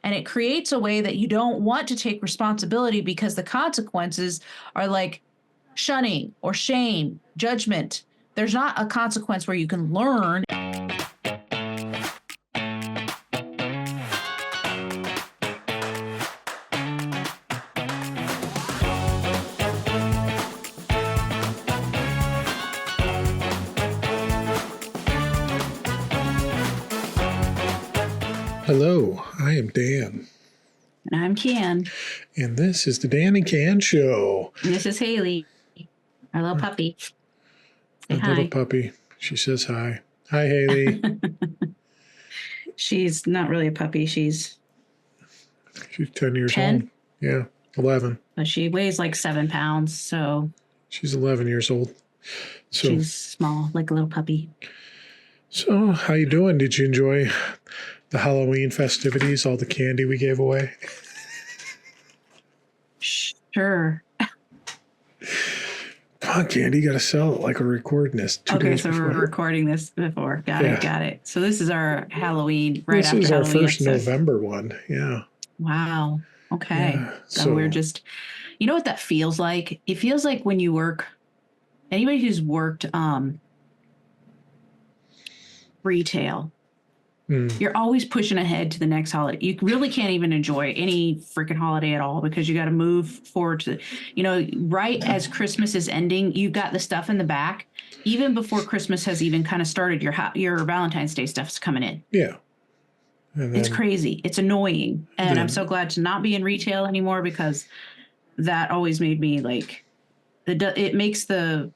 And it creates a way that you don't want to take responsibility because the consequences are like shunning or shame, judgment. There's not a consequence where you can learn. Hello, I am Dan. And I'm Can. And this is the Dan and Can Show. And this is Haley, our little puppy. Say hi. Little puppy. She says hi. Hi, Haley. She's not really a puppy. She's 10 years 10? old. Yeah, 11. But she weighs like 7 pounds, so she's 11 years old. So she's small, like a little puppy. So, how you doing? Did you enjoy the Halloween festivities, all the candy we gave away? Sure. Come on, Candy, you got to sell it like we're recording this. 2 days so before. we're recording this before. Got it. So this is our Halloween, right after Halloween. This is our first November one. Yeah. Wow. Okay. Yeah, so we're just, you know what that feels like? It feels like when you work, anybody who's worked retail, you're always pushing ahead to the next holiday. You really can't even enjoy any freaking holiday at all because you got to move forward to, right as Christmas is ending, you've got the stuff in the back. Even before Christmas has even kind of started, your Valentine's Day stuff's coming in. Yeah. And it's crazy. It's annoying. And I'm so glad to not be in retail anymore because that always made me like, it makes the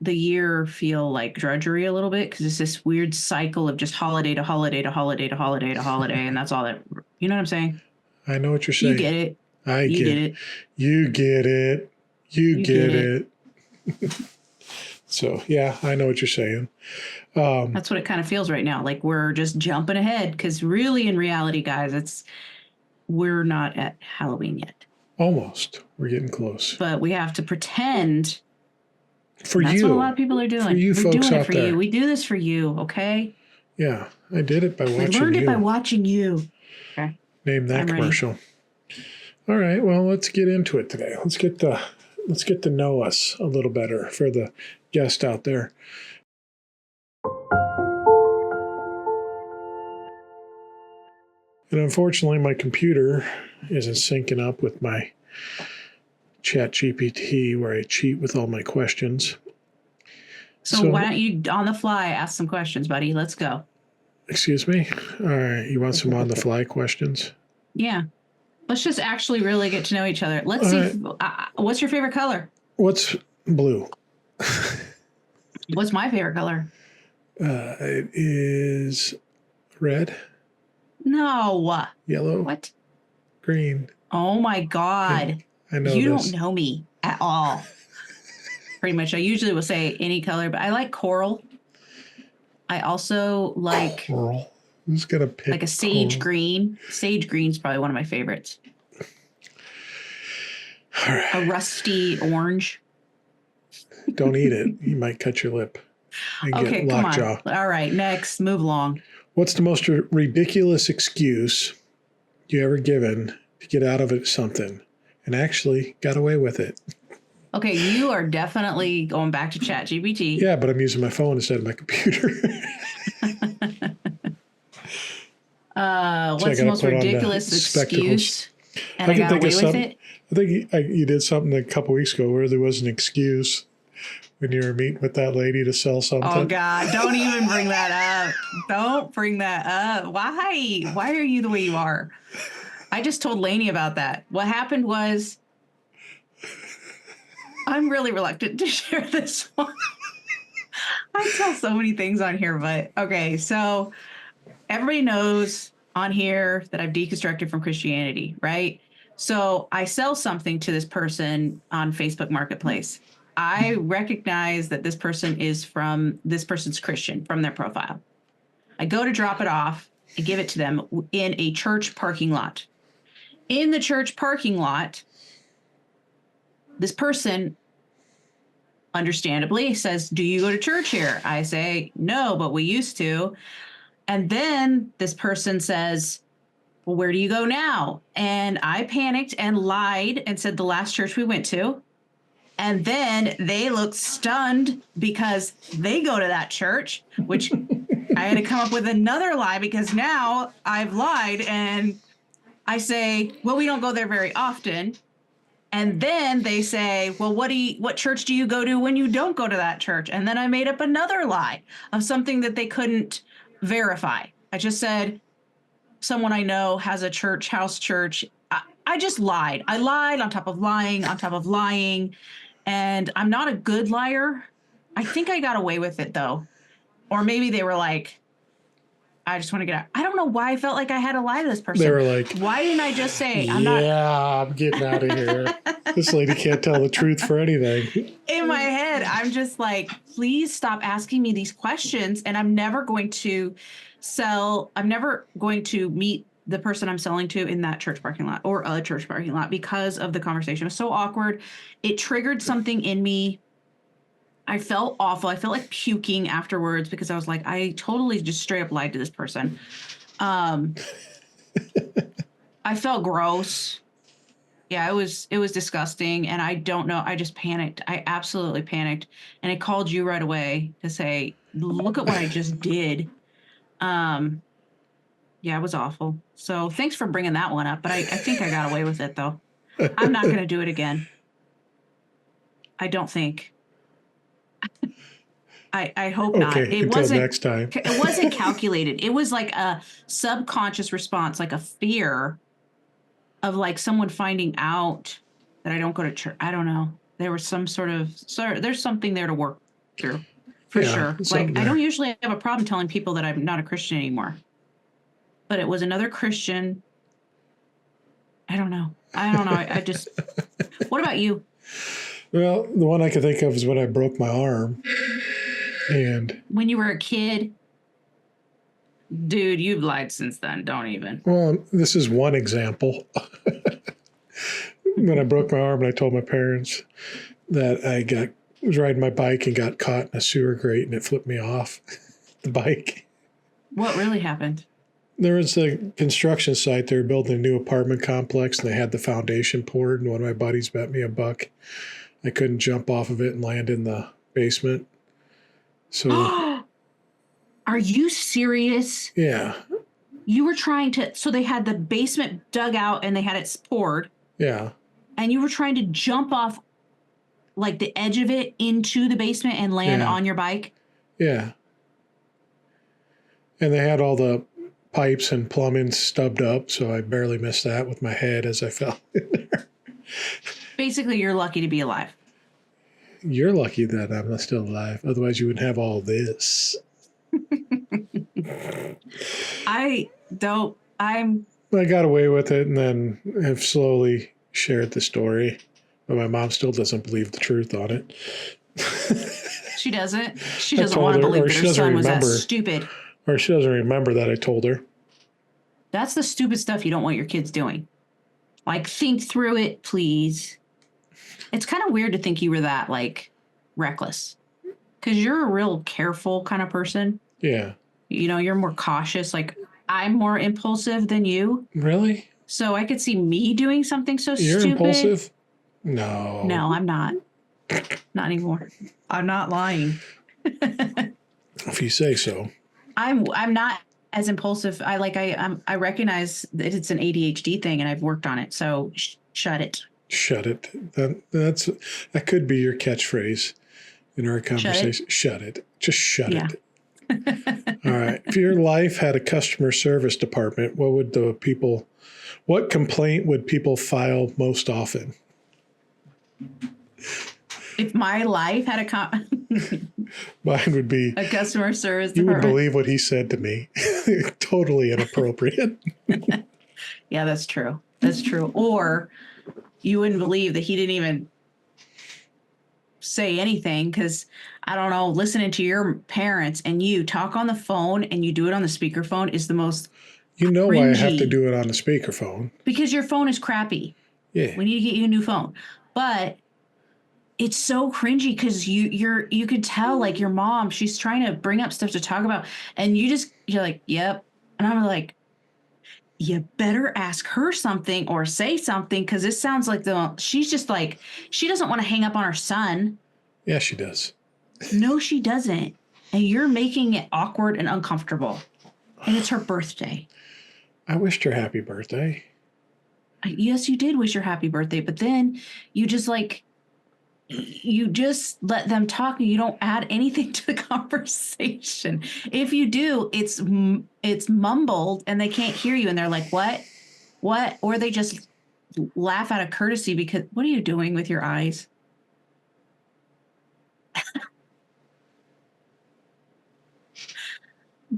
year feel like drudgery a little bit because it's this weird cycle of just holiday to holiday to holiday to holiday to holiday. And that's all that, you know what I'm saying? I know what you're saying. You get it. You get it. You get it. You get it. So, yeah, I know what you're saying. That's what it kind of feels right now. Like we're just jumping ahead because really in reality, guys, we're not at Halloween yet. Almost. We're getting close. But we have to pretend. That's what a lot of people are doing. For you We're folks doing out it for there. you. We do this for you, okay? Yeah, I did it by watching you. I learned it by watching you. Okay. Name that commercial. Ready. All right, well, let's get into it today. Let's get to know us a little better for the guest out there. And unfortunately, my computer isn't syncing up with my ChatGPT where I cheat with all my questions. So why don't you, on the fly, ask some questions, buddy? Let's go. Excuse me? All right. You want some on-the-fly questions? Yeah. Let's just actually really get to know each other. Let's see. What's your favorite color? What's blue? What's my favorite color? It is red. No. Yellow. What? Green. Oh, my God. I know you this. don't know me at all. Pretty much. I usually will say any color, but I like coral. I also like coral. Who's gonna pick like a sage coral? green. Sage green's probably one of my favorites. All right. A rusty orange. Don't eat it. You might cut your lip and get lockjaw. All right, next. Move along. What's the most ridiculous excuse you ever given to get out of it something and actually got away with it? Okay, you are definitely going back to ChatGPT. Yeah, but I'm using my phone instead of my computer. What's the most ridiculous excuse? And I got away with it? I think you did something a couple weeks ago where there was an excuse when you were meeting with that lady to sell something. Oh, God. Don't even bring that up. Don't bring that up. Why? Why are you the way you are? I just told Lainey about that. What happened was I'm really reluctant to share this one. I tell so many things on here, but okay. So everybody knows on here that I've deconstructed from Christianity, right? So I sell something to this person on Facebook Marketplace. I recognize that this person's Christian from their profile. I go to drop it off and give it to them in a church parking lot. In the church parking lot, this person understandably says, "Do you go to church here?" I say, "No, but we used to." And then this person says, well, where do you go now? And I panicked and lied and said the last church we went to. And then they looked stunned because they go to that church, which I had to come up with another lie because now I've lied and I say, well, we don't go there very often. And then they say, well, what church do you go to when you don't go to that church? And then I made up another lie of something that they couldn't verify. I just said, someone I know has a house church. I just lied. I lied on top of lying, on top of lying. And I'm not a good liar. I think I got away with it though. Or maybe they were like, I just want to get out. I don't know why I felt like I had to lie to this person. They were like, why didn't I just say, I'm getting out of here. This lady can't tell the truth for anything. In my head, I'm just like, please stop asking me these questions. And I'm never going to meet the person I'm selling to in that church parking lot or a church parking lot because of the conversation. It was so awkward. It triggered something in me. I felt awful. I felt like puking afterwards because I was like, I totally just straight up lied to this person. I felt gross. Yeah, it was disgusting. And I don't know. I just panicked. I absolutely panicked. And I called you right away to say, look at what I just did. Yeah, it was awful. So thanks for bringing that one up. But I think I got away with it, though. I'm not going to do it again. I don't think. I hope not. Okay, until next time. It wasn't calculated. It was like a subconscious response, like a fear of like someone finding out that I don't go to church. I don't know. There was some there's something there to work through for sure. Like I don't usually have a problem telling people that I'm not a Christian anymore. But it was another Christian. I don't know. I just, what about you? Well, the one I can think of is when I broke my arm. And when you were a kid, dude, you've lied since then. Don't even. Well, this is one example. When I broke my arm, and I told my parents that I was riding my bike and got caught in a sewer grate, and it flipped me off the bike. What really happened? There was a construction site. They were building a new apartment complex, and they had the foundation poured. And one of my buddies bet me $1. I couldn't jump off of it and land in the basement. So, are you serious? Yeah. You were trying to, so they had the basement dug out and they had it poured. Yeah. And you were trying to jump off like the edge of it into the basement and land on your bike? Yeah. And they had all the pipes and plumbing stubbed up, so I barely missed that with my head as I fell in there. Basically, you're lucky to be alive. You're lucky that I'm still alive. Otherwise, you wouldn't have all this. I got away with it and then have slowly shared the story. But my mom still doesn't believe the truth on it. She doesn't? She doesn't want to believe that her son was that stupid. Or she doesn't remember that I told her. That's the stupid stuff you don't want your kids doing. Like, think through it, please. It's kind of weird to think you were that, like, reckless. Because you're a real careful kind of person. Yeah. You know, you're more cautious. Like, I'm more impulsive than you. Really? So I could see me doing something so You're stupid. You're impulsive? No. No, I'm not. Not anymore. I'm not lying. If you say so. I'm not as impulsive. I recognize that it's an ADHD thing and I've worked on it. So shut it. Shut it. That could be your catchphrase in our conversation. Shut it. Just shut it. All right. If your life had a customer service department, what complaint would people file most often? If my life had mine would be a customer service department. You would believe what he said to me. Totally inappropriate. Yeah, that's true. That's true. Or you wouldn't believe that he didn't even say anything because, I don't know, listening to your parents and you talk on the phone and you do it on the speakerphone is the most cringy. Why I have to do it on the speakerphone. Because your phone is crappy. Yeah. We need to get you a new phone. But it's so cringy because you could tell like your mom, she's trying to bring up stuff to talk about and you're like, yep. And I'm like, you better ask her something or say something, because this sounds like she's just like, she doesn't want to hang up on her son. Yeah, she does. No, she doesn't. And you're making it awkward and uncomfortable. And it's her birthday. I wished her happy birthday. Yes, you did wish her happy birthday, but then you just let them talk and you don't add anything to the conversation. If you do, it's mumbled and they can't hear you and they're like, what? Or they just laugh out of courtesy because, what are you doing with your eyes?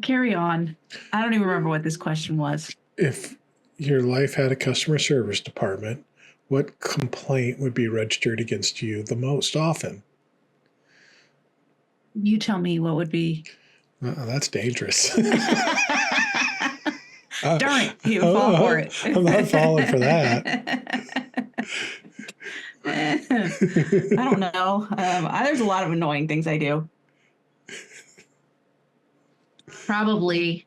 Carry on. I don't even remember what this question was. If your life had a customer service department, what complaint would be registered against you the most often? You tell me what would be. That's dangerous. Darn it, you fall for it. I'm not falling for that. I don't know. There's a lot of annoying things I do. Probably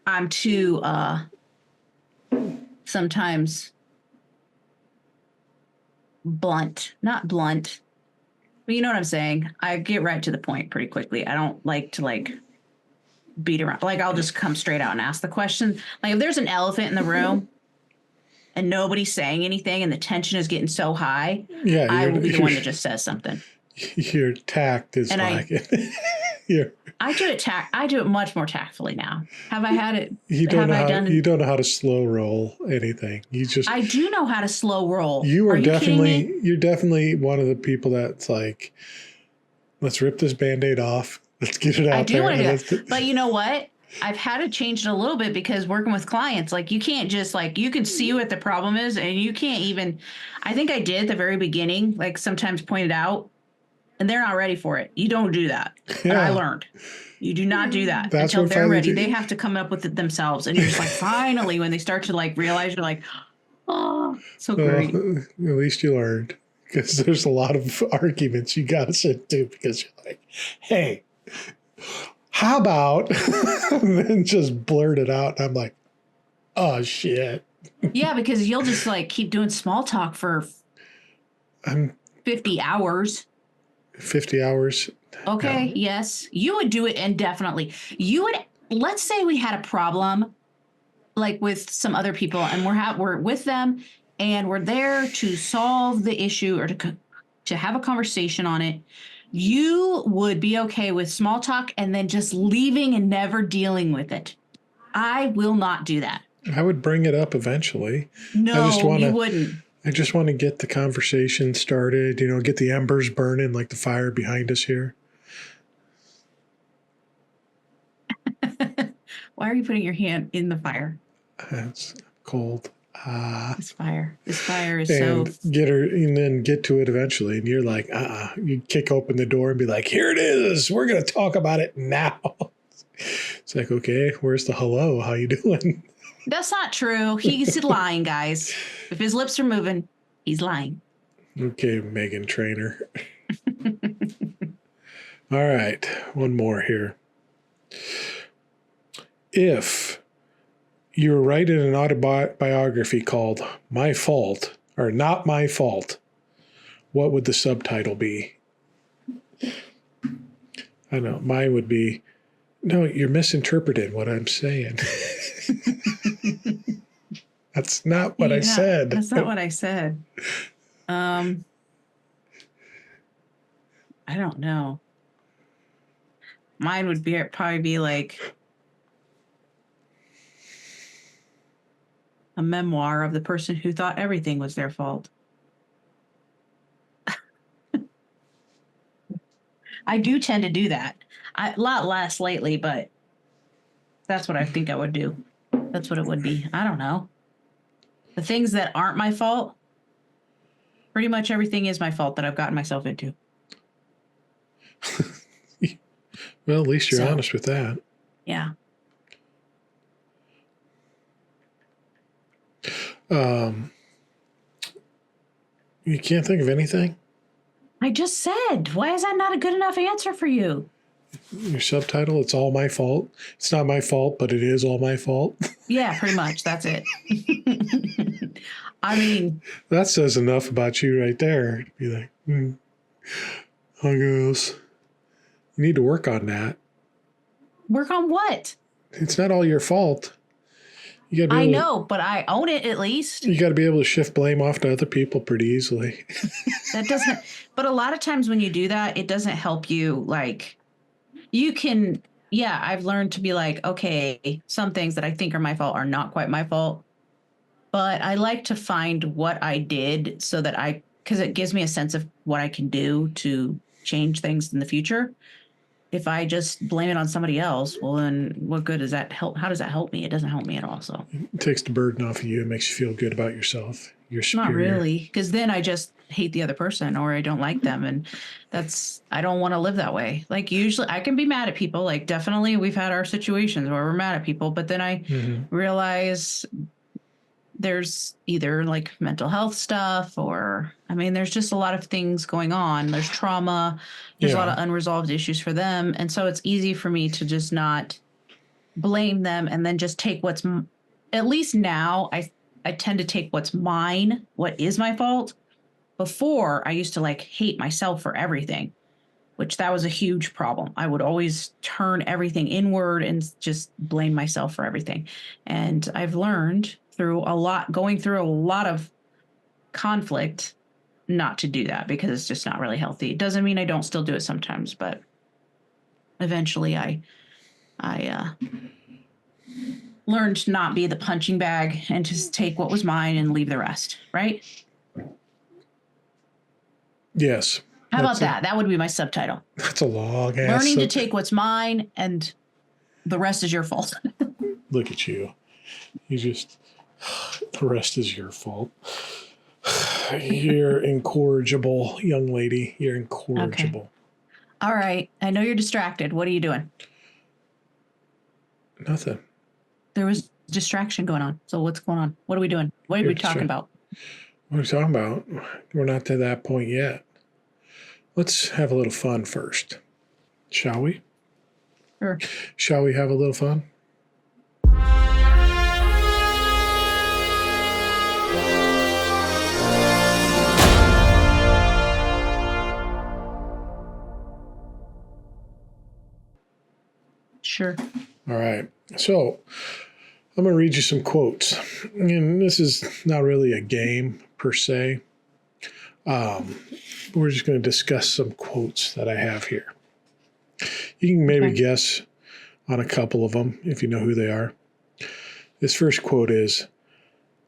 I'm too sometimes blunt. Not blunt, but you know what I'm saying? I get right to the point pretty quickly. I don't like to beat around. I'll just come straight out and ask the question. Like if there's an elephant in the room and nobody's saying anything and the tension is getting so high, I will be the one that just says something. Your tact is lacking. I do it much more tactfully now. Have I had it? You don't know how to slow roll anything. I do know how to slow roll. You're definitely one of the people that's like, let's rip this Band-Aid off. Let's get it out there. I do want to do that. But you know what? I've had to change it a little bit because working with clients, you can't just you can see what the problem is and you can't even, I think I did at the very beginning, sometimes point it out. And they're not ready for it. You don't do that. Yeah. I learned. You do not do that until they're ready. They have to come up with it themselves. And you're just finally, when they start to realize, you're like, oh, so great. At least you learned. Because there's a lot of arguments you got to sit through because you're like, hey, how about, and then just blurt it out. And I'm like, oh, shit. Yeah, because you'll just keep doing small talk for 50 hours. 50 hours. Okay. No. Yes. You would do it indefinitely. Let's say we had a problem with some other people and we're with them and we're there to solve the issue or to have a conversation on it. You would be okay with small talk and then just leaving and never dealing with it. I will not do that. I would bring it up eventually. No, you wouldn't. I just want to get the conversation started, get the embers burning like the fire behind us here. Why are you putting your hand in the fire? It's cold. This fire is so. Get her and then get to it eventually. And you're like, You kick open the door and be like, here it is. We're going to talk about it now. It's like, okay, where's the hello? How you doing? That's not true. He's lying, guys. If his lips are moving, he's lying. Okay, Megan Trainor. All right, one more here. If you were writing an autobiography called My Fault or Not My Fault, what would the subtitle be? I know, mine would be, no, you're misinterpreting what I'm saying. That's not what I said. That's not what I said. I don't know. Mine would probably be a memoir of the person who thought everything was their fault. I do tend to do that. A lot less lately, but that's what I think I would do. That's what it would be. I don't know. The things that aren't my fault, pretty much everything is my fault that I've gotten myself into. Well, at least you're honest with that. Yeah. You can't think of anything? I just said, why is that not a good enough answer for you? Your subtitle, it's all my fault. It's not my fault, but it is all my fault. Yeah, pretty much. That's it. I mean, that says enough about you right there. Be like, I guess you need to work on that. Work on what? It's not all your fault. You gotta I know, but I own it at least. You got to be able to shift blame off to other people pretty easily. That doesn't, but a lot of times when you do that, it doesn't help you. Like, you can, yeah, I've learned to be like, okay, some things that I think are my fault are not quite my fault. But I like to find what I did so that because it gives me a sense of what I can do to change things in the future. If I just blame it on somebody else, well, then what good does that help? How does that help me? It doesn't help me at all. So it takes the burden off of you. It makes you feel good about yourself. You're superior. Not really, because then I just hate the other person or I don't like them. And I don't want to live that way. Like usually I can be mad at people. Like definitely we've had our situations where we're mad at people, but then I realize there's either like mental health stuff or, I mean, there's just a lot of things going on. There's trauma. There's a lot of unresolved issues for them. And so it's easy for me to just not blame them and then just take at least now I tend to take what's mine, what is my fault. Before I used to like hate myself for everything, which that was a huge problem. I would always turn everything inward and just blame myself for everything. And I've learned going through a lot of conflict, not to do that because it's just not really healthy. It doesn't mean I don't still do it sometimes, but eventually I learned to not be the punching bag and just take what was mine and leave the rest. Right? Yes. How about that? That would be my subtitle. That's a long ass. Learning to take what's mine and the rest is your fault. Look at you. The rest is your fault. You're incorrigible, young lady. You're incorrigible. Okay. All right. I know you're distracted. What are you doing? Nothing. There was distraction going on. So what's going on? What are we doing? What are we talking about? What are we talking about? We're not to that point yet. Let's have a little fun first. Shall we? Sure. Shall we have a little fun? Sure. All right. So I'm going to read you some quotes. And this is not really a game per se. We're just going to discuss some quotes that I have here. You can maybe guess on a couple of them if you know who they are. This first quote is,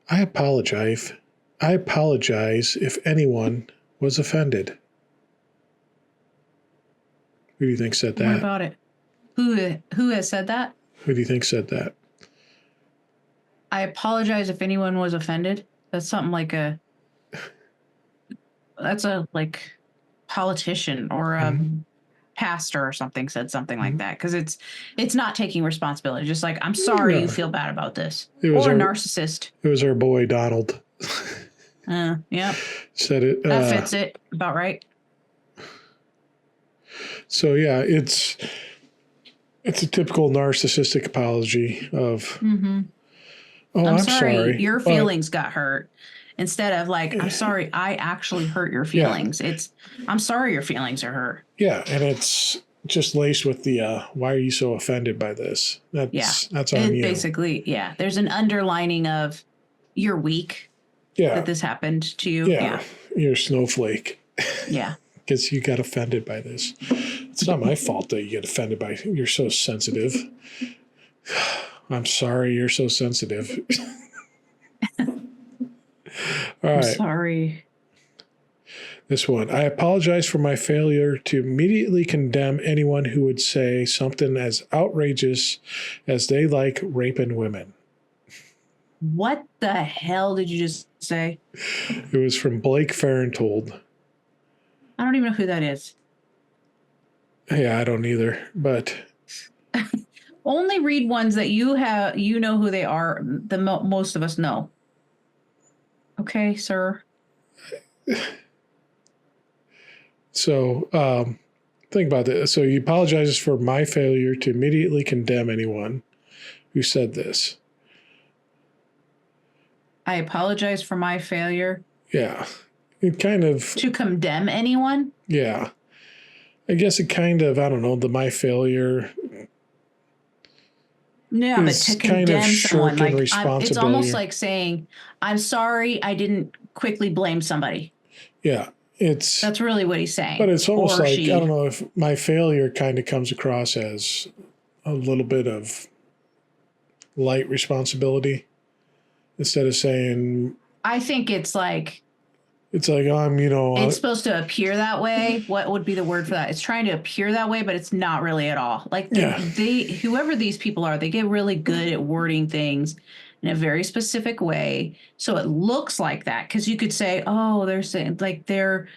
I apologize if anyone was offended. Who do you think said that? What about it? Who has said that? Who do you think said that? I apologize if anyone was offended. That's something like that's a like politician or a pastor or something said something like that. Because it's not taking responsibility. Just like, I'm sorry you feel bad about this. Or a narcissist. It was our boy Donald. Yeah. Said it. That fits it about right. So yeah, it's a typical narcissistic apology of, oh, I'm sorry. Your feelings got hurt. Instead of like, I'm sorry, I actually hurt your feelings. Yeah. It's, I'm sorry your feelings are hurt. Yeah, and it's just laced with the, why are you so offended by this? That's on you. Basically, yeah. There's an underlining of, you're weak. Yeah. That this happened to you. Yeah. You're a snowflake. Yeah. Because you got offended by this. It's not my fault that you get offended by, you're so sensitive. I'm sorry you're so sensitive. All right. I'm sorry. This one. I apologize for my failure to immediately condemn anyone who would say something as outrageous as they like raping women. What the hell did you just say? It was from Blake Farenthold. I don't even know who that is. Yeah, I don't either, but only read ones that you know who they are. Most of us know. Okay, sir. So, think about this. So he apologizes for my failure to immediately condemn anyone who said this. I apologize for my failure. Yeah. It kind of... To condemn anyone? Yeah. I guess it kind of, I don't know, my failure... Yeah, but to condemn kind of someone, like it's almost like saying, "I'm sorry, I didn't quickly blame somebody." Yeah, that's really what he's saying. But it's almost like I don't know if my failure kind of comes across as a little bit of light responsibility instead of saying. I think it's like I'm, it's supposed to appear that way. What would be the word for that? It's trying to appear that way, but it's not really at all. Like whoever these people are, they get really good at wording things in a very specific way. So it looks like that. Cause you could say, oh, they're saying like they are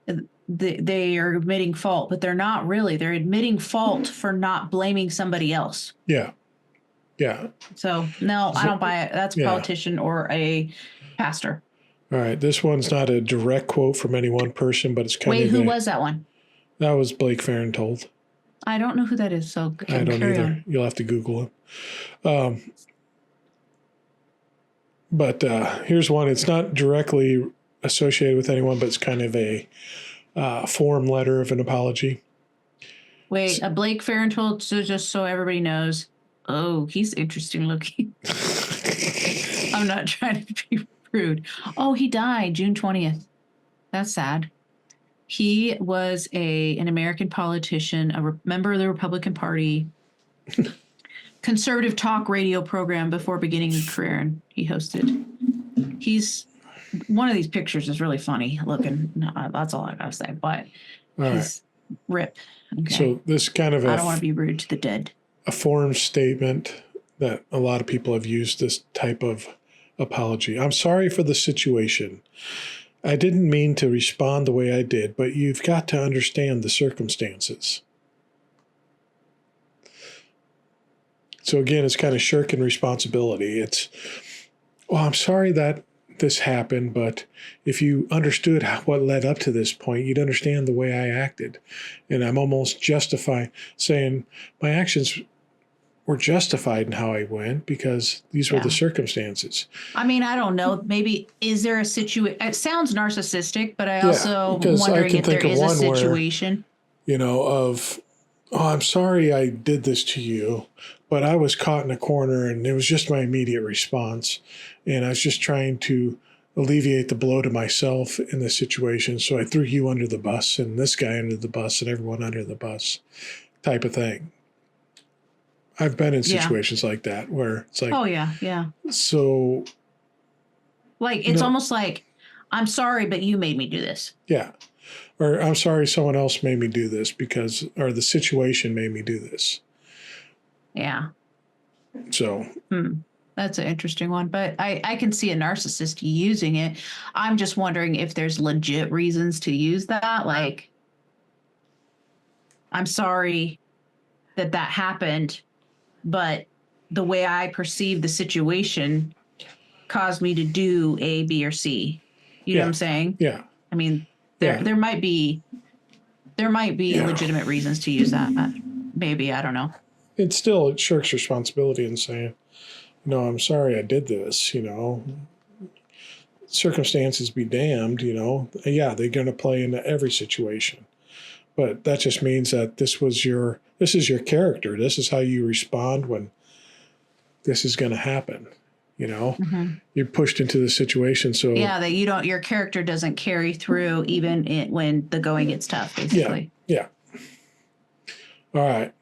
admitting fault, but they're not really. They're admitting fault for not blaming somebody else. Yeah. Yeah. So no, I don't buy it. That's a politician or a pastor. All right, this one's not a direct quote from any one person, but it's kind of... Wait, who was that one? That was Blake Farenthold. I don't know who that is, so I don't either. You'll have to Google him. But here's one. It's not directly associated with anyone, but it's kind of a form letter of an apology. Wait, Blake Farenthold, so just so everybody knows. Oh, he's interesting looking. I'm not trying to be rude. Oh, he died June 20th. That's sad. He was an American politician, a member of the Republican Party, conservative talk radio program before beginning his career, and he hosted. One of these pictures is really funny looking. That's all I gotta say. But he's rip. Okay. So this kind of I don't want to be rude to the dead. A form statement that a lot of people have used this type of apology. I'm sorry for the situation. I didn't mean to respond the way I did, but you've got to understand the circumstances. So again, it's kind of shirking responsibility. It's, well, I'm sorry that this happened, but if you understood what led up to this point, you'd understand the way I acted. And I'm almost saying my actions were justified in how I went because these were the circumstances. I mean, I don't know. Maybe is there a situation? It sounds narcissistic, but I also wondering if there is a situation. I'm sorry I did this to you, but I was caught in a corner and it was just my immediate response. And I was just trying to alleviate the blow to myself in this situation. So I threw you under the bus and this guy under the bus and everyone under the bus type of thing. I've been in situations like that where it's like, oh, yeah. So. Like, it's almost like, I'm sorry, but you made me do this. Yeah. Or I'm sorry someone else made me do this or the situation made me do this. Yeah. So. That's an interesting one, but I can see a narcissist using it. I'm just wondering if there's legit reasons to use that. Like, I'm sorry that happened, but the way I perceive the situation caused me to do A, B, or C. You know what I'm saying? Yeah. I mean, there might be legitimate reasons to use that. Maybe, I don't know. It shirks responsibility in saying, I'm sorry I did this, circumstances be damned, yeah, they're going to play into every situation. But that just means that this is your character. This is how you respond when this is going to happen. You're pushed into the situation. So that your character doesn't carry through even when the going gets tough, basically. Yeah. All right.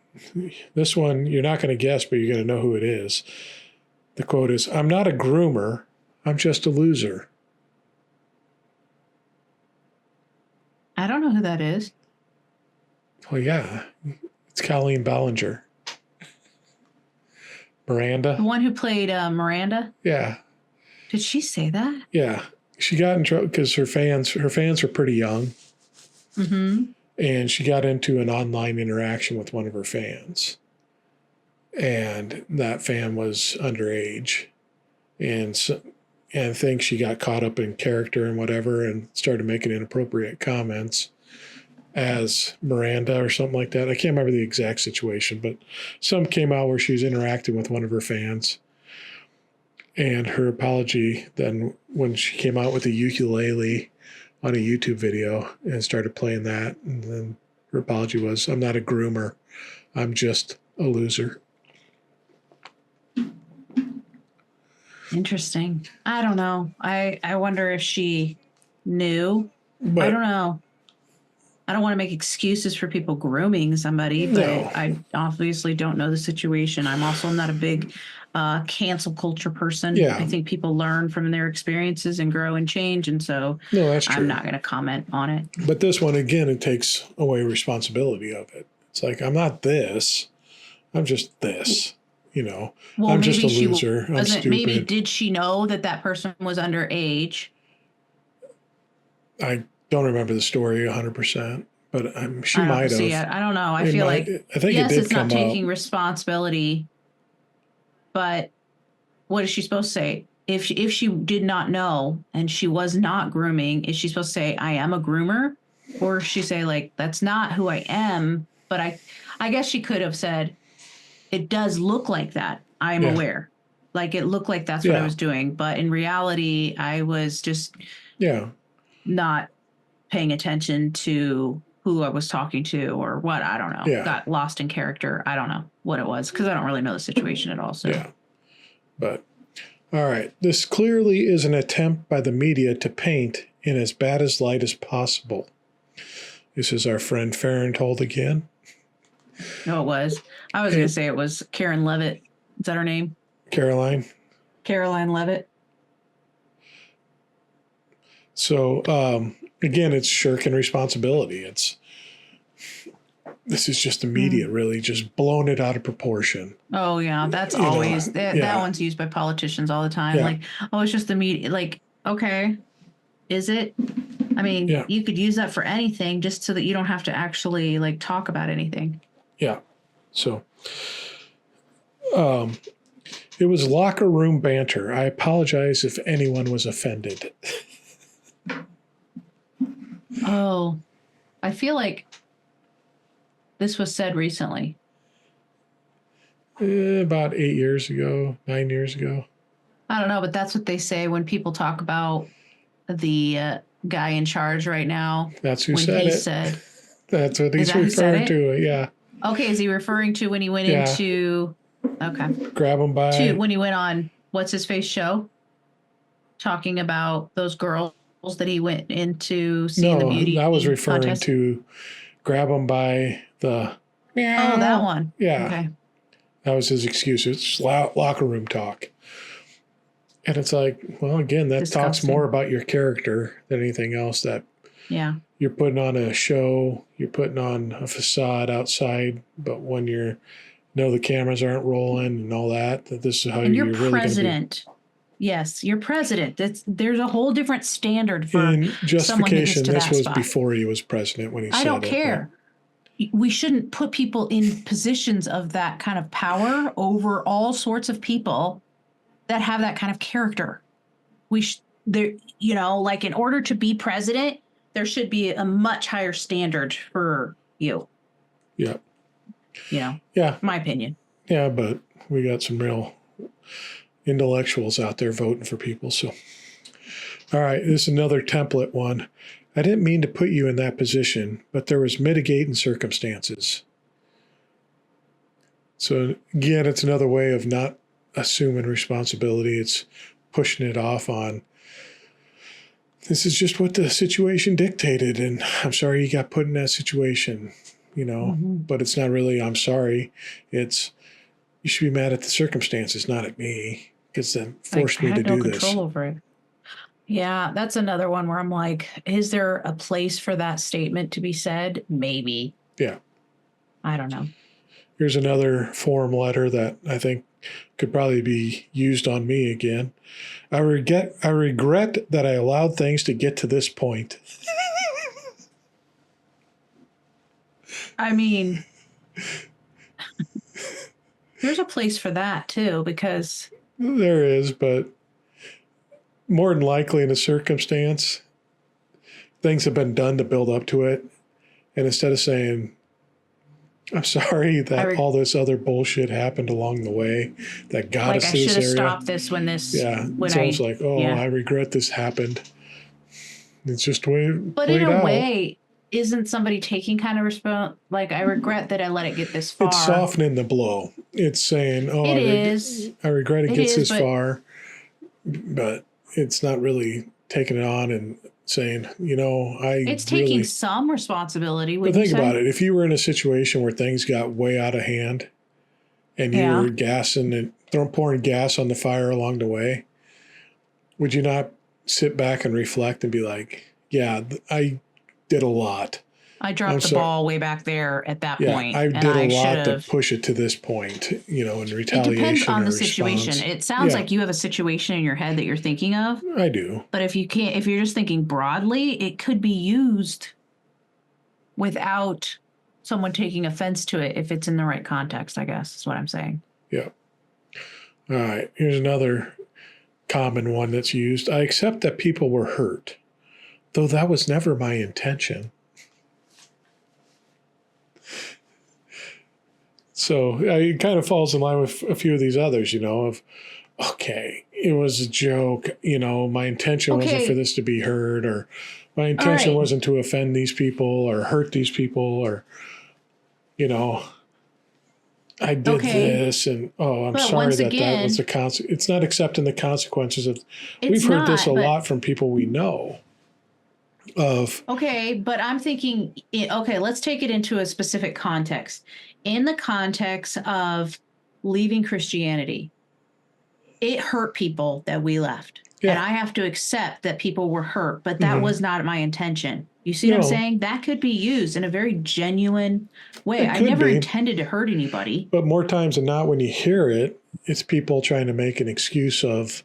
This one, you're not going to guess, but you're going to know who it is. The quote is, "I'm not a groomer. I'm just a loser." I don't know who that is. Well, yeah. It's Colleen Ballinger. Miranda. The one who played Miranda? Yeah. Did she say that? Yeah. She got in trouble because her fans were pretty young. Mm-hmm. And she got into an online interaction with one of her fans. And that fan was underage. And I think she got caught up in character and whatever and started making inappropriate comments. as Miranda or something like that. I can't remember the exact situation, but some came out where she was interacting with one of her fans. And her apology then, when she came out with a ukulele on a YouTube video and started playing that, and then her apology was, "I'm not a groomer. I'm just a loser." Interesting. I don't know. I wonder if she knew. But I don't know. I don't want to make excuses for people grooming somebody, but No. I obviously don't know the situation. I'm also not a big cancel culture person. Yeah. I think people learn from their experiences and grow and change. And so No, that's true. I'm not going to comment on it. But this one, again, it takes away responsibility of it. It's like, I'm not this. I'm just this. Well, I'm maybe just a she loser. I'm wasn't. stupid. Maybe did she know that that person was underage? I don't remember the story 100%, but she might have. See, I don't know. I feel like I think yes, it did it's not come taking up. responsibility, but what is she supposed to say? If she did not know and she was not grooming, is she supposed to say, "I am a groomer," or she say like, "That's not who I am"? But I guess she could have said, "It does look like that. I am aware." Like it looked like that's what I was doing, but in reality, I was just not paying attention to who I was talking to or what. I don't know. Yeah. Got lost in character. I don't know what it was because I don't really know the situation at all. So Yeah. But all right, this clearly is an attempt by the media to paint in as bad as light as possible. This is our friend Farron told again. No, it was. I was going to say it was Karen Levitt. Is that her name? Caroline Levitt. So again, it's shirking responsibility. This is just the media really just blowing it out of proportion. Oh yeah, that's always that one's used by politicians all the time. Yeah. Like, oh, it's just the media. Like, okay, is it? I mean, you could use that for anything, just so that you don't have to actually like talk about anything. Yeah. So, it was locker room banter. I apologize if anyone was offended. Oh, I feel like this was said recently. About 8 years ago, 9 years ago. I don't know, but that's what they say when people talk about the guy in charge right now. That's who said it. Said, that's what he's referring to. Yeah. Okay, is he referring to when he went into? Okay. Grab him by. When he went on what's his face show, talking about those girls that he went into seeing the beauty. No, I was referring to grab him by the. Meow. Oh, that one. Yeah. Okay. That was his excuse. It's locker room talk. And it's like, well, again, that talks more about your character than anything else. That you're putting on a show, you're putting on a facade outside, but when the cameras aren't rolling and all that this is how you're really president. Yes, you're president. There's a whole different standard for in justification. This was spot. Before he was president when he said it. I don't care. We shouldn't put people in positions of that kind of power over all sorts of people that have that kind of character. Like in order to be president, there should be a much higher standard for you. Yeah. Yeah. My opinion. Yeah, but we got some real intellectuals out there voting for people. So, all right, this is another template one. I didn't mean to put you in that position, but there was mitigating circumstances. So again, it's another way of not assuming responsibility. It's pushing it off on, this is just what the situation dictated, and I'm sorry you got put in that situation, but it's not really, I'm sorry. It's, you should be mad at the circumstances, not at me, because they forced me to do this. Control over it. Yeah, that's another one where I'm like, is there a place for that statement to be said? Maybe. Yeah. I don't know. Here's another form letter that I think could probably be used on me again. I regret that I allowed things to get to this point. I mean, there's a place for that too, because there is, but more than likely in a circumstance, things have been done to build up to it. And instead of saying, I'm sorry that all this other bullshit happened along the way that got us to this area. Like, I should have stopped this when this. Yeah. It's almost like, I regret this happened. It's just But in a way, isn't somebody taking kind of like, I regret that I let it get this far. It's softening the blow. It's saying, I regret it gets this far. But it's not really taking it on and saying, it's taking some responsibility. But think about it. If you were in a situation where things got way out of hand and you were gassing and pouring gas on the fire along the way, would you not sit back and reflect and be like, yeah, I did a lot. I dropped the ball way back there at that point. I did a lot to push it to this point, in retaliation. It depends on the situation. It sounds like you have a situation in your head that you're thinking of. I do. But if you're just thinking broadly, it could be used without someone taking offense to it if it's in the right context, I guess is what I'm saying. Yeah. All right. Here's another common one that's used. I accept that people were hurt, though that was never my intention. So it kind of falls in line with a few of these others, of, okay, it was a joke, my intention wasn't for this to be heard, or my intention wasn't to offend these people or hurt these people, or, I did this, and, I'm sorry that was the consequence. It's not accepting the consequences of, we've heard this a lot from people we know. But I'm thinking, let's take it into a specific context. In the context of leaving Christianity, it hurt people that we left. Yeah. And I have to accept that people were hurt, but that was not my intention. You see what I'm saying? That could be used in a very genuine way. I never intended to hurt anybody. But more times than not, when you hear it, it's people trying to make an excuse of,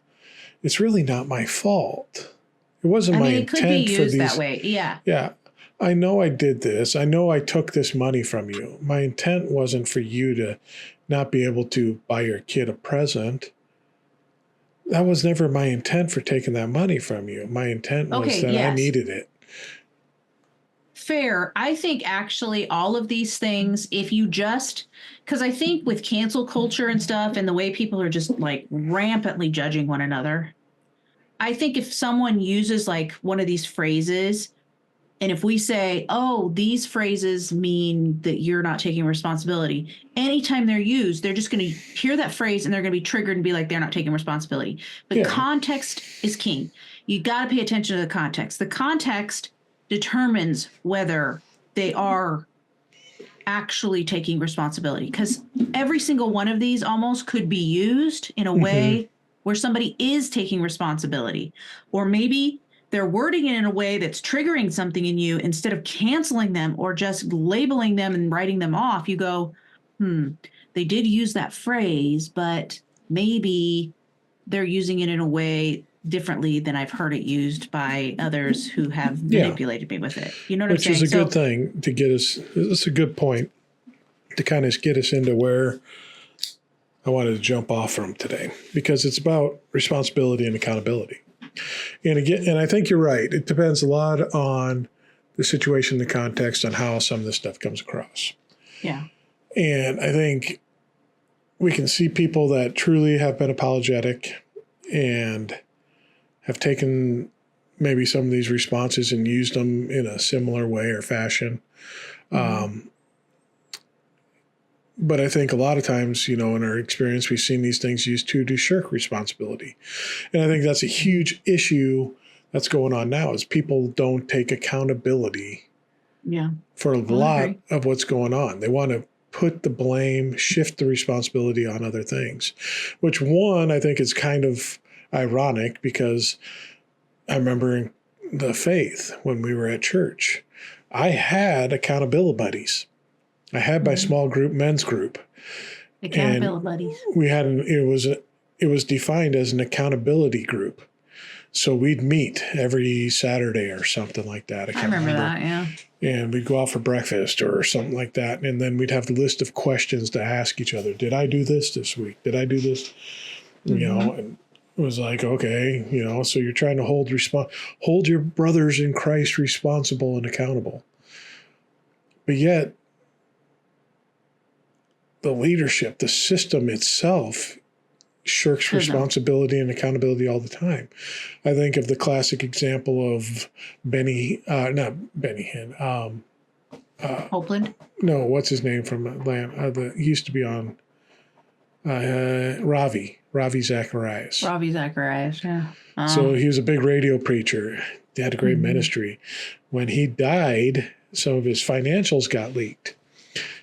it's really not my fault. It wasn't my intent for these. It could be used that way, yeah. Yeah. I know I did this. I know I took this money from you. My intent wasn't for you to not be able to buy your kid a present. That was never my intent for taking that money from you. My intent was that I needed it. Fair. I think actually all of these things, if you just, because I think with cancel culture and stuff and the way people are just like rampantly judging one another, I think if someone uses like one of these phrases, and if we say, these phrases mean that you're not taking responsibility, anytime they're used, they're just going to hear that phrase and they're going to be triggered and be like, they're not taking responsibility. But context is king. You got to pay attention to the context. The context determines whether they are actually taking responsibility, because every single one of these almost could be used in a way where somebody is taking responsibility, or maybe they're wording it in a way that's triggering something in you. Instead of canceling them or just labeling them and writing them off, you go, they did use that phrase, but maybe they're using it in a way differently than I've heard it used by others who have manipulated me with it. You know what I'm saying? Which is a good thing to get us, it's a good point to kind of get us into where I wanted to jump off from today, because it's about responsibility and accountability. And again, and I think you're right. It depends a lot on the situation, the context, on how some of this stuff comes across. Yeah. And I think we can see people that truly have been apologetic and have taken maybe some of these responses and used them in a similar way or fashion. But I think a lot of times, in our experience, we've seen these things used to shirk responsibility. And I think that's a huge issue that's going on now, is people don't take accountability for a lot of what's going on. They want to put the blame, shift the responsibility on other things, which I think is kind of ironic, because I remember in the faith when we were at church, I had accountability buddies. I had my small group, men's group. Accountability buddies. We had it was defined as an accountability group. So we'd meet every Saturday or something like that. I remember that, yeah. And we'd go out for breakfast or something like that. And then we'd have the list of questions to ask each other. Did I do this week? Did I do this? And it was like, okay, so you're trying to hold your brothers in Christ responsible and accountable. But yet, the leadership, the system itself, shirks responsibility and accountability all the time. I think of the classic example of not Benny Hinn. Copeland? No, what's his name from Atlanta? He used to be on Ravi Zacharias. Ravi Zacharias, yeah. So he was a big radio preacher. He had a great ministry. When he died, some of his financials got leaked.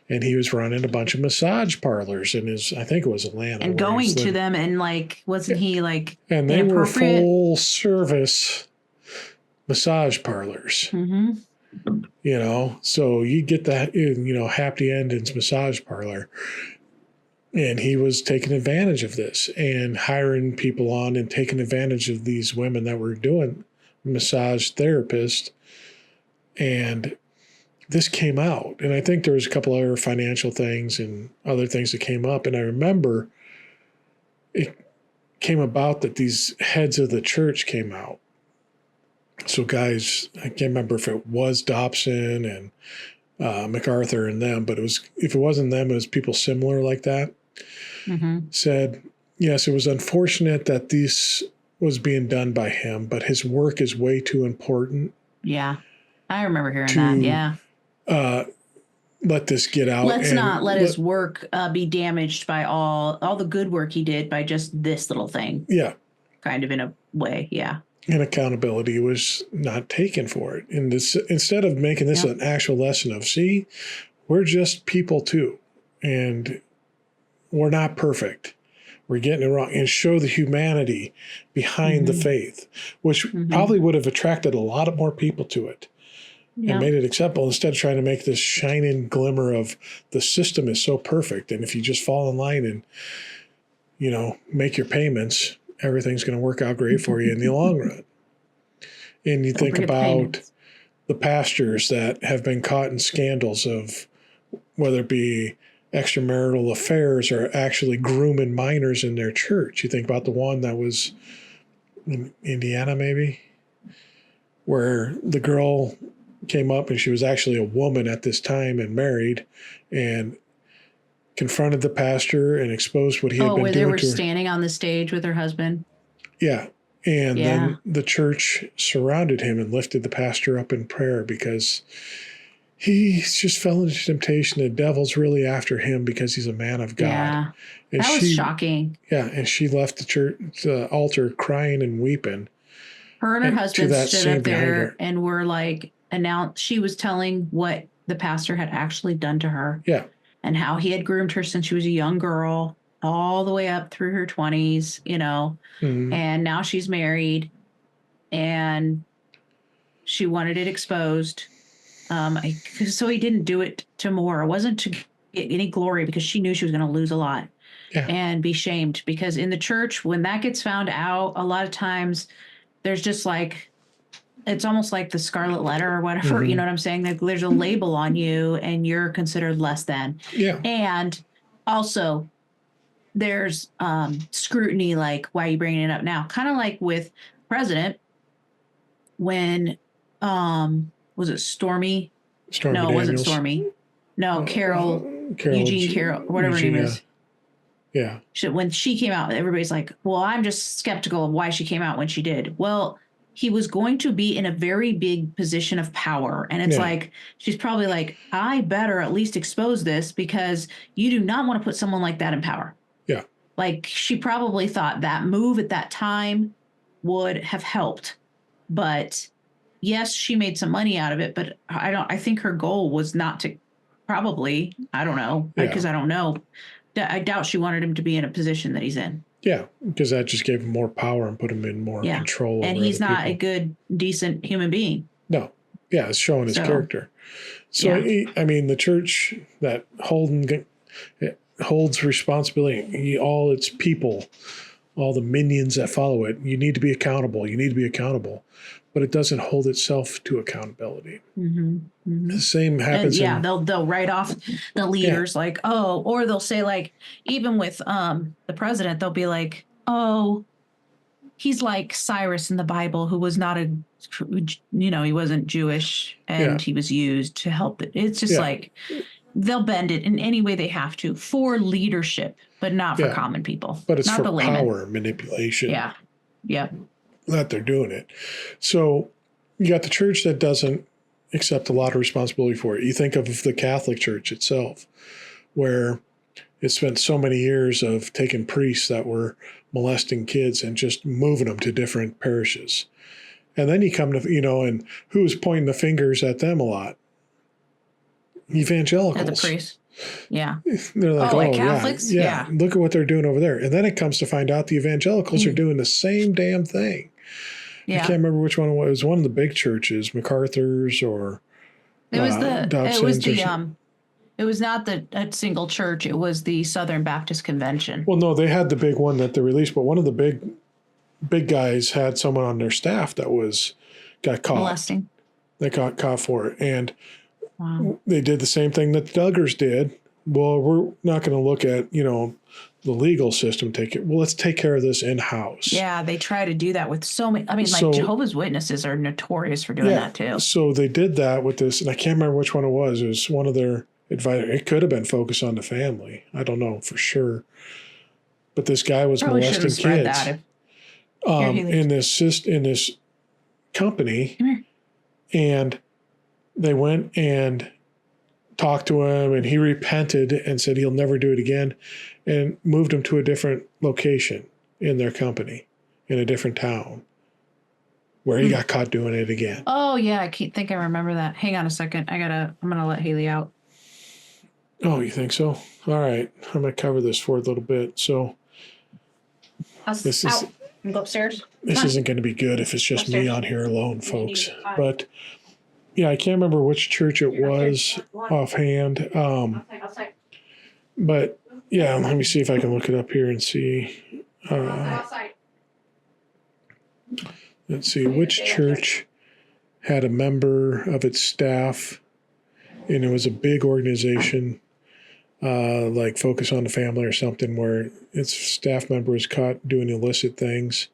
And he was running a bunch of massage parlors in I think it was Atlanta. And going to them and wasn't he And they were full service massage parlors. Mm-hmm. So you get that, Happy Endings massage parlor. And he was taking advantage of this and hiring people on and taking advantage of these women that were doing massage therapists. And this came out, and I think there was a couple other financial things and other things that came up. And I remember it came about that these heads of the church came out. So guys, I can't remember if it was Dobson and MacArthur and them, but if it wasn't them, it was people similar like that. Said, yes, it was unfortunate that this was being done by him, but his work is way too important. Yeah, I remember hearing that. Yeah. Let this get out. Let's not let his work be damaged by all the good work he did by just this little thing. Yeah. Kind of in a way. Yeah. And accountability was not taken for it. And this, instead of making this an actual lesson of, see, we're just people too. And we're not perfect. We're getting it wrong. And show the humanity behind the faith, which probably would have attracted a lot more people to it. And made it acceptable instead of trying to make this shining glimmer of the system is so perfect. And if you just fall in line and, make your payments, everything's going to work out great for you in the long run. And you think about the pastors that have been caught in scandals of whether it be extramarital affairs or actually grooming minors in their church. You think about the one that was in Indiana, maybe, where the girl came up and she was actually a woman at this time and married and confronted the pastor and exposed what he had been doing to her. Oh, where they were standing on the stage with her husband? Yeah. And then the church surrounded him and lifted the pastor up in prayer because he just fell into temptation. The devil's really after him because he's a man of God. Yeah. And that was shocking. Yeah. And she left the altar crying and weeping. Her and her husband stood up there and were she was telling what the pastor had actually done to her. Yeah. And how he had groomed her since she was a young girl, all the way up through her 20s, and now she's married and she wanted it exposed. So he didn't do it to more. It wasn't to get any glory because she knew she was going to lose a lot and be shamed, because in the church, when that gets found out, a lot of times there's just it's almost like the Scarlet Letter or whatever, you know what I'm saying? There's a label on you and you're considered less than. Yeah. And also there's scrutiny, like, why are you bringing it up now? Kind of like with President when, was it Stormy? No, Daniels. It wasn't Stormy. No, Carol, Eugene Carroll, whatever her name is. Yeah. When she came out, everybody's like, well, I'm just skeptical of why she came out when she did. Well, he was going to be in a very big position of power. And it's she's probably like, I better at least expose this because you do not want to put someone like that in power. Yeah. She probably thought that move at that time would have helped. But yes, she made some money out of it, but I think her goal was not to I don't know, because I don't know. I doubt she wanted him to be in a position that he's in. Yeah, because that just gave him more power and put him in more control. And he's not a good, decent human being. No. Yeah, it's showing his character. So, the church that holds responsibility, all its people, all the minions that follow it, you need to be accountable. You need to be accountable. But it doesn't hold itself to accountability. The same happens. They'll write off the leaders or they'll say even with the president, they'll be like, oh, he's like Cyrus in the Bible, who was not he wasn't Jewish, and he was used to help it. It's just like they'll bend it in any way they have to for leadership, but not for common people. But it's not for the layman. Power manipulation. Yeah. Yep. That they're doing it. So you got the church that doesn't accept a lot of responsibility for it. You think of the Catholic Church itself, where it spent so many years of taking priests that were molesting kids and just moving them to different parishes. And then you come to, and who's pointing the fingers at them a lot? Evangelicals. As a priest. Yeah. They're like, like Catholics? Yeah. Look at what they're doing over there. And then it comes to find out the evangelicals are doing the same damn thing. Yeah. I can't remember which one it was. It was one of the big churches, MacArthur's or it was it was not a single church. It was the Southern Baptist Convention. Well, no, they had the big one that they released, but one of the big guys had someone on their staff that got caught. Molesting. They got caught for it. And they did the same thing that the Duggars did. Well, we're not going to look at, the legal system. Let's take care of this in-house. Yeah, they try to do that with so many. I mean, Jehovah's Witnesses are notorious for doing that too. So they did that with this, and I can't remember which one it was. It was one of their advisors. It could have been focused on the family. I don't know for sure. But this guy was molesting kids in this company, and they went and talked to him, and he repented and said he'll never do it again, and moved him to a different location in their company, in a different town, where he got caught doing it again. Oh yeah, I think I remember that. Hang on a second. I'm gonna let Haley out. Oh, you think so? All right, I'm gonna cover this for a little bit. So this is. Go upstairs. This isn't going to be good if it's just me on here alone, folks. But yeah, I can't remember which church it was offhand. But yeah, let me see if I can look it up here and see. Let's see which church had a member of its staff, and it was a big organization, like Focus on the Family or something, where its staff member was caught doing illicit things,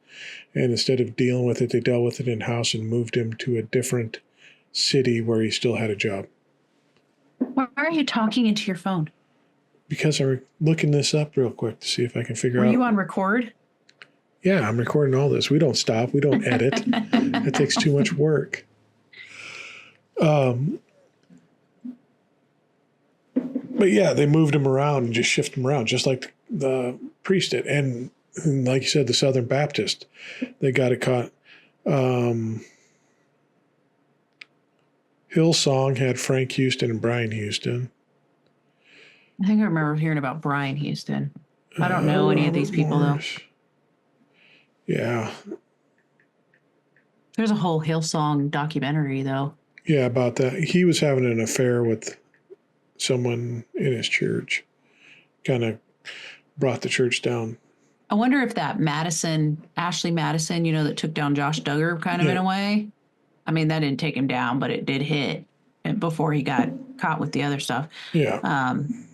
and instead of dealing with it, they dealt with it in-house and moved him to a different city where he still had a job. Why are you talking into your phone? Because I'm looking this up real quick to see if I can figure out. Are you on record? Yeah, I'm recording all this. We don't stop. We don't edit. It takes too much work. But yeah, they moved him around and just shifted him around, just like the priest did. And like you said, the Southern Baptist, they got it caught. Hillsong had Frank Houston and Brian Houston. I think I remember hearing about Brian Houston. I don't know any of these people, though. Yeah. There's a whole Hillsong documentary, though. Yeah, about that. He was having an affair with someone in his church. Kind of brought the church down. I wonder if that Ashley Madison, that took down Josh Duggar kind of in a way. I mean, that didn't take him down, but it did hit before he got caught with the other stuff. Yeah.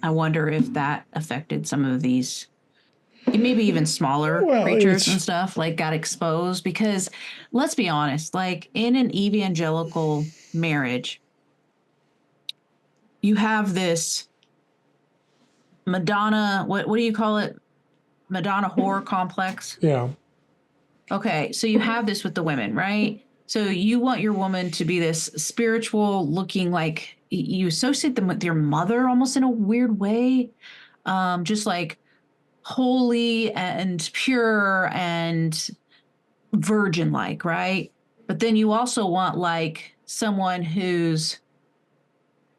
I wonder if that affected some of these, maybe even smaller preachers and stuff, like got exposed. Because let's be honest, like in an evangelical marriage, you have this Madonna, what do you call it? Madonna whore complex. Yeah. Okay, so you have this with the women, right? So you want your woman to be this spiritual looking, like you associate them with your mother almost in a weird way. Just like holy and pure and virgin like, right? But then you also want like someone who's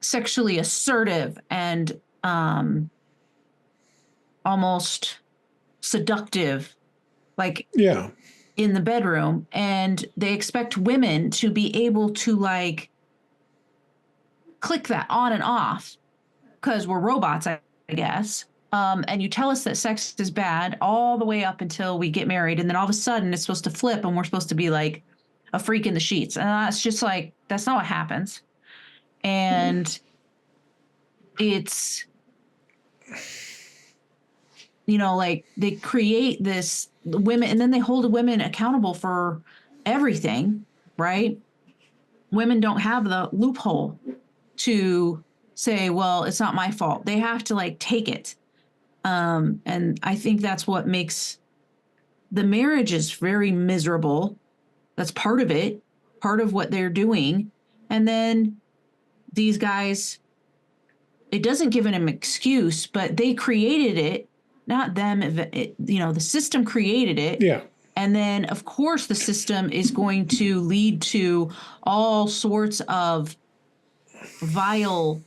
sexually assertive and almost seductive, like in the bedroom, and they expect women to be able to like click that on and off because we're robots, I guess. And you tell us that sex is bad all the way up until we get married, and then all of a sudden it's supposed to flip and we're supposed to be like a freak in the sheets. And that's just like, that's not what happens. And it's, like they create this the women, and then they hold women accountable for everything, right? Women don't have the loophole to say, well, it's not my fault. They have to like take it. And I think that's what makes the marriages very miserable. That's part of it, part of what they're doing. And then these guys, it doesn't give them an excuse, but they created it, not them. The system created it. Yeah. And then, of course, the system is going to lead to all sorts of vile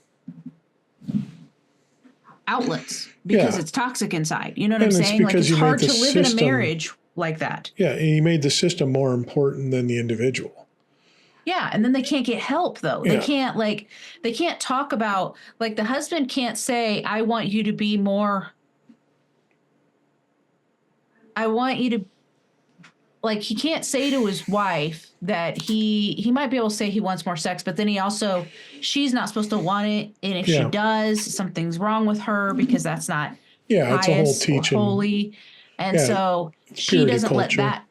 outlets because it's toxic inside. You know what I'm saying? Like, it's hard to live in a marriage like that. Yeah, and you made the system more important than the individual. Yeah, and then they can't get help though. Yeah. They can't talk about, like, the husband can't say, I want you to be more, I want you to, like, he can't say to his wife that he might be able to say he wants more sex, but then she's not supposed to want it. And if she does, something's wrong with her because that's not it's a whole teaching. or holy. And so she doesn't let that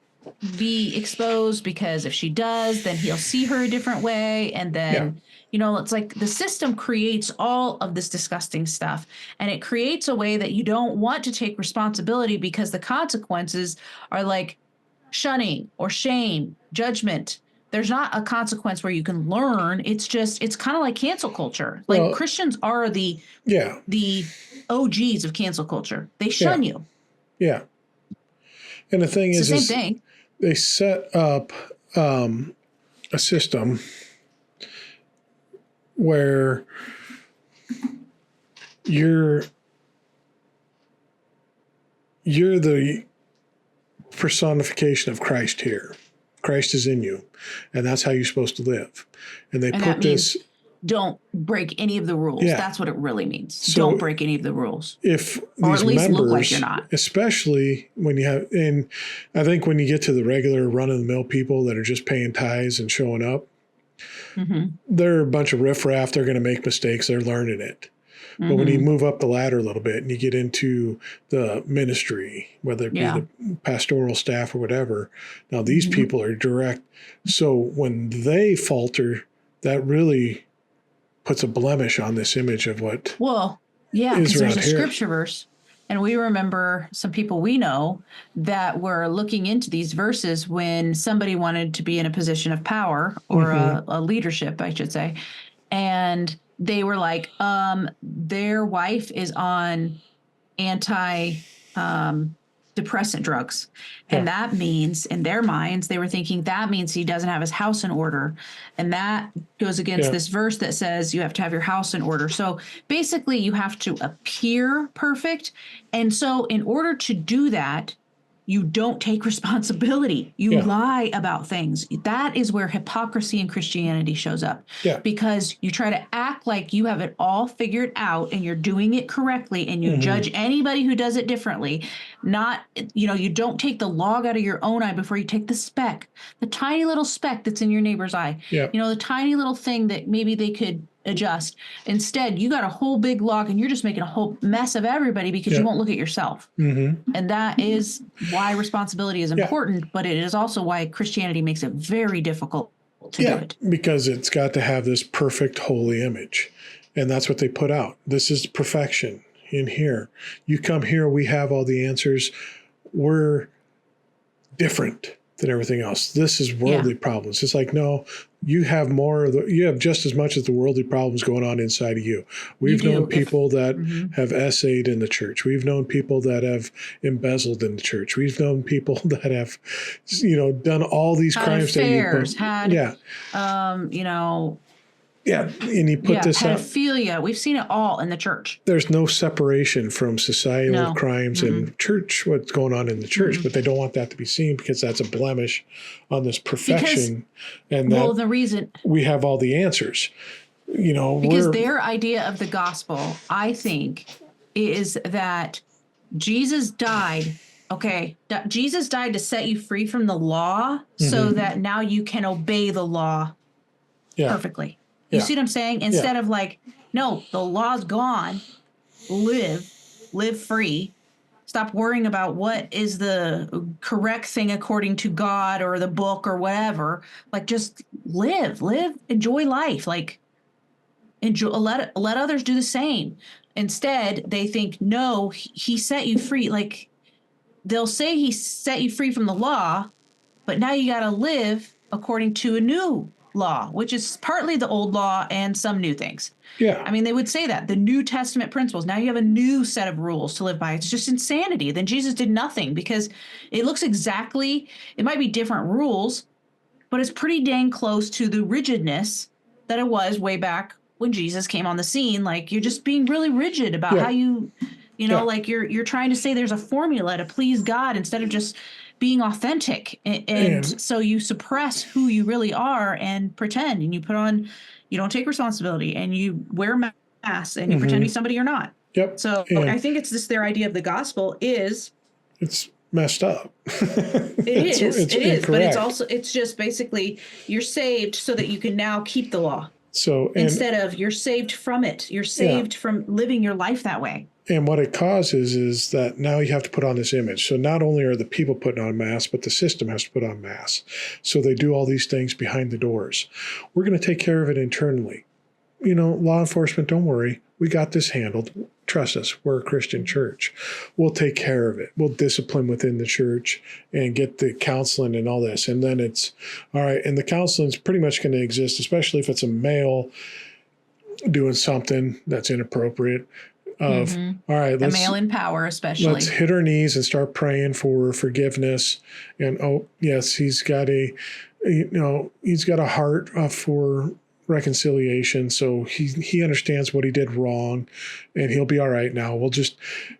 be exposed, because if she does, then he'll see her a different way. And then, it's like the system creates all of this disgusting stuff, and it creates a way that you don't want to take responsibility because the consequences are like shunning or shame, judgment. There's not a consequence where you can learn. It's kind of like cancel culture. Like, Christians are the OGs of cancel culture. They shun you. Yeah. And the thing is, the same thing. They set up a system where you're the personification of Christ here. Christ is in you, and that's how you're supposed to live. And they put this. Don't break any of the rules. Yeah. That's what it really means. So don't break any of the rules. If or these at least members, look like you're not. Especially when you have, and I think when you get to the regular run-of-the-mill people that are just paying tithes and showing up, they're a bunch of riffraff. They're going to make mistakes. They're learning it. But when you move up the ladder a little bit and you get into the ministry, whether it be the pastoral staff or whatever, now these people are direct. So when they falter, that really puts a blemish on this image of what because there's a scripture verse, and we remember some people we know that were looking into these verses when somebody wanted to be in a position of power or a leadership, I should say, and they were like, their wife is on depressant drugs. And that means, in their minds, they were thinking that means he doesn't have his house in order. And that goes against this verse that says you have to have your house in order. So basically you have to appear perfect. And so in order to do that, you don't take responsibility. You lie about things. That is where hypocrisy in Christianity shows up. Yeah. Because you try to act like you have it all figured out and you're doing it correctly, and you judge anybody who does it differently. Not, you don't take the log out of your own eye before you take the speck, the tiny little speck that's in your neighbor's eye. Yeah. The tiny little thing that maybe they could adjust. Instead, you got a whole big log and you're just making a whole mess of everybody because you won't look at yourself. And that is why responsibility is important, but it is also why Christianity makes it very difficult to do it. Because it's got to have this perfect holy image. And that's what they put out. This is perfection in here. You come here, we have all the answers. We're different than everything else. This is worldly problems. It's like, no, you have you have just as much as the worldly problems going on inside of you. We've known people that have essayed in the church. We've known people that have embezzled in the church. We've known people that have, done all these crimes. Affairs, and you put this up. Pedophilia. We've seen it all in the church. There's no separation from societal crimes and church, what's going on in the church, but they don't want that to be seen because that's a blemish on this perfection. The reason we have all the answers, because their idea of the gospel, I think, is that Jesus died. Okay, Jesus died to set you free from the law so that now you can obey the law perfectly. You see what I'm saying? Instead of like, no, the law's gone. Live free. stop worrying about what is the correct thing according to God or the book or whatever. Like, just live, enjoy life. Like, enjoy, let others do the same. Instead, they think, no, he set you free. Like, they'll say he set you free from the law, but now you got to live according to a new law, which is partly the old law and some new things. Yeah. I mean, they would say that the New Testament principles. Now you have a new set of rules to live by. It's just insanity. Then Jesus did nothing, because it looks exactly, it might be different rules, but it's pretty dang close to the rigidness that it was way back when Jesus came on the scene. Like, you're just being really rigid about how you like you're trying to say there's a formula to please God instead of just being authentic. And so you suppress who you really are and pretend, and you put on, you don't take responsibility, and you wear masks, and you pretend to be somebody you're not. Yep. So I think it's just their idea of the gospel is, it's messed up. It is, but it's just basically you're saved so that you can now keep the law. So instead of you're saved from it, you're saved from living your life that way. And what it causes is that now you have to put on this image. So not only are the people putting on masks, but the system has to put on masks. So they do all these things behind the doors. We're going to take care of it internally. Law enforcement, don't worry. We got this handled. Trust us. We're a Christian church. We'll take care of it. We'll discipline within the church and get the counseling and all this. And then it's all right. And the counseling is pretty much going to exist, especially if it's a male doing something that's inappropriate. All right, a male in power, especially. Let's hit our knees and start praying for forgiveness. And yes, he's got a heart for reconciliation, so he understands what he did wrong, and he'll be all right now.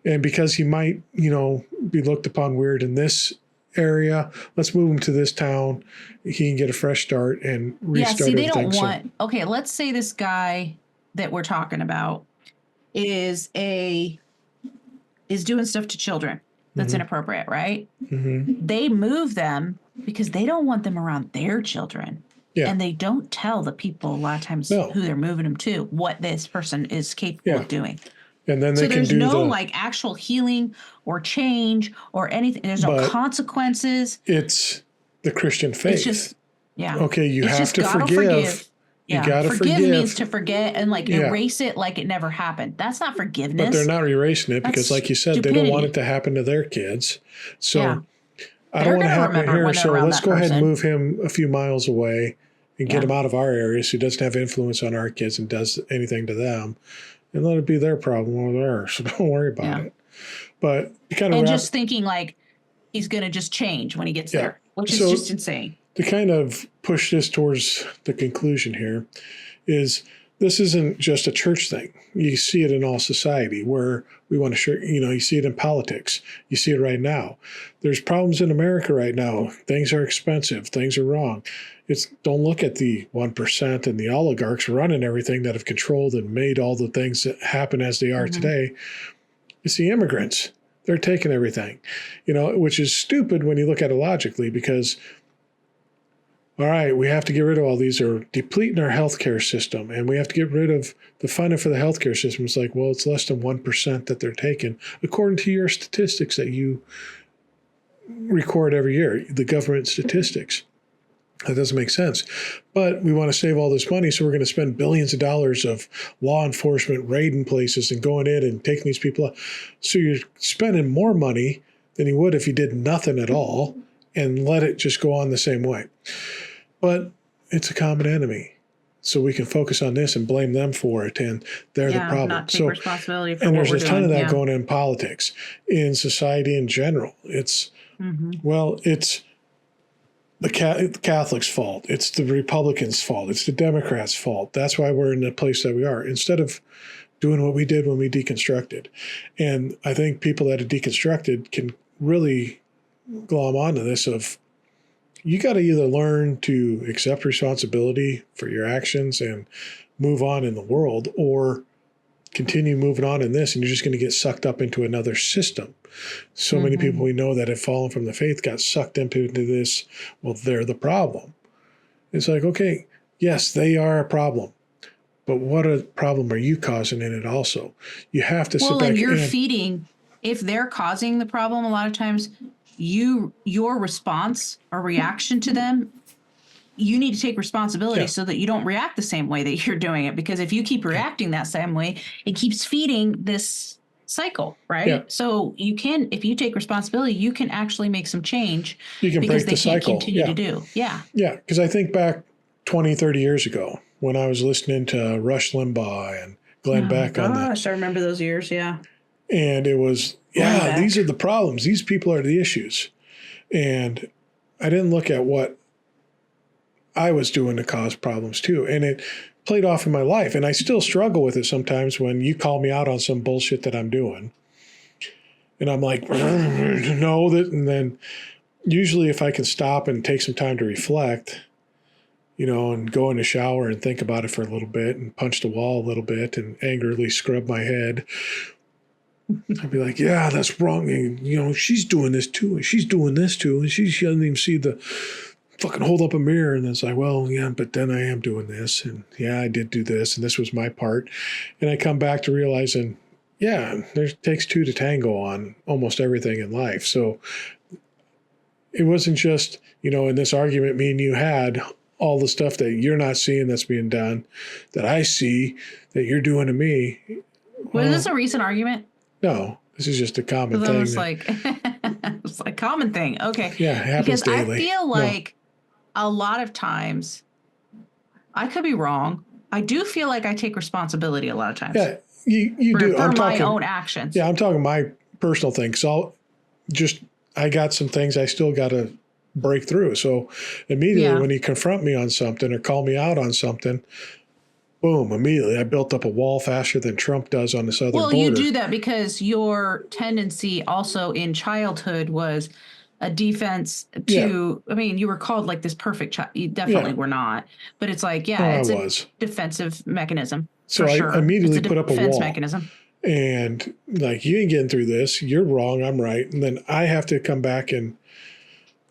And because he might be looked upon weird in this area, let's move him to this town. He can get a fresh start and restart everything. They don't want. Okay, let's say this guy that we're talking about is doing stuff to children that's inappropriate, right? They move them because they don't want them around their children. Yeah. And they don't tell the people a lot of times who they're moving them to what this person is capable of doing. And then there's no actual healing or change or anything. There's no consequences. It's the Christian faith. It's just, okay, you have to forgive. You gotta forgive means to forget and erase it like it never happened. That's not forgiveness. But they're not erasing it because, like you said, stupidity. They don't want it to happen to their kids. So I don't want to happen here. So let's go ahead and move him a few miles away and get him out of our area so he doesn't have influence on our kids and does anything to them. And let it be their problem or theirs. So don't worry about it. But just thinking he's going to just change when he gets there, which is just insane. To kind of push this towards the conclusion here is this isn't just a church thing. You see it in all society where we want to share, you see it in politics. You see it right now. There's problems in America right now. Things are expensive. Things are wrong. Don't look at the 1% and the oligarchs running everything that have controlled and made all the things that happen as they are today. It's the immigrants. They're taking everything, which is stupid when you look at it logically because all right, we have to get rid of all these or depleting our healthcare system, and we have to get rid of the funding for the healthcare system. It's it's less than 1% that they're taking, according to your statistics that you record every year, the government statistics. That doesn't make sense. But we want to save all this money, so we're going to spend billions of dollars of law enforcement raiding places and going in and taking these people out. So you're spending more money than you would if you did nothing at all and let it just go on the same way. But it's a common enemy. So we can focus on this and blame them for it, and they're the problem. Not take responsibility for and what there's a ton of that going in politics, in society in general. It's it's the Catholics' fault. It's the Republicans' fault. It's the Democrats' fault. That's why we're in the place that we are. Instead of doing what we did when we deconstructed, and I think people that are deconstructed can really glom onto this of. You got to either learn to accept responsibility for your actions and move on in the world, or continue moving on in this, and you're just going to get sucked up into another system. So many people we know that have fallen from the faith got sucked into this. Well, they're the problem. It's okay, yes, they are a problem, but what a problem are you causing in it also? You have to sit back and you're feeding if they're causing the problem, a lot of times your response or reaction to them, you need to take responsibility so that you don't react the same way that you're doing it. Because if you keep reacting that same way, it keeps feeding this cycle, right? Yeah. So you can, if you take responsibility, you can actually make some change. You can because break the cycle. Continue to do. Yeah. Yeah. Because I think back 20, 30 years ago when I was listening to Rush Limbaugh and Glenn Beck on the. I remember those years. Yeah. And it was, these are the problems. These people are the issues. And I didn't look at what I was doing to cause problems too. And it played off in my life. And I still struggle with it sometimes when you call me out on some bullshit that I'm doing. And I'm like, no, that. And then usually if I can stop and take some time to reflect, and go in the shower and think about it for a little bit and punch the wall a little bit and angrily scrub my head, I'd be like, yeah, that's wrong. And, she's doing this too. And she's doing this too. And she doesn't even see the fucking hold up a mirror. And it's like, well, yeah, but then I am doing this. And yeah, I did do this. And this was my part. And I come back to realizing, yeah, there takes two to tango on almost everything in life. So it wasn't just, in this argument me and you had, all the stuff that you're not seeing that's being done, that I see that you're doing to me. Was this a recent argument? No, this is just a common thing. It's like it's a common thing. Okay. Yeah, it happens daily. I feel like a lot of times, I could be wrong. I do feel like I take responsibility a lot of times. Yeah, you do. For my own actions. Yeah, I'm talking my personal thing. So I got some things I still got to break through. So immediately when you confront me on something or call me out on something, boom, immediately I built up a wall faster than Trump does on the southern border. Well, you do that because your tendency also in childhood was a defense to, I mean, you were called like this perfect child. You definitely were not. But it's like, it's a defensive mechanism. So I immediately put up a wall. Mechanism. And like, you ain't getting through this. You're wrong. I'm right. And then I have to come back and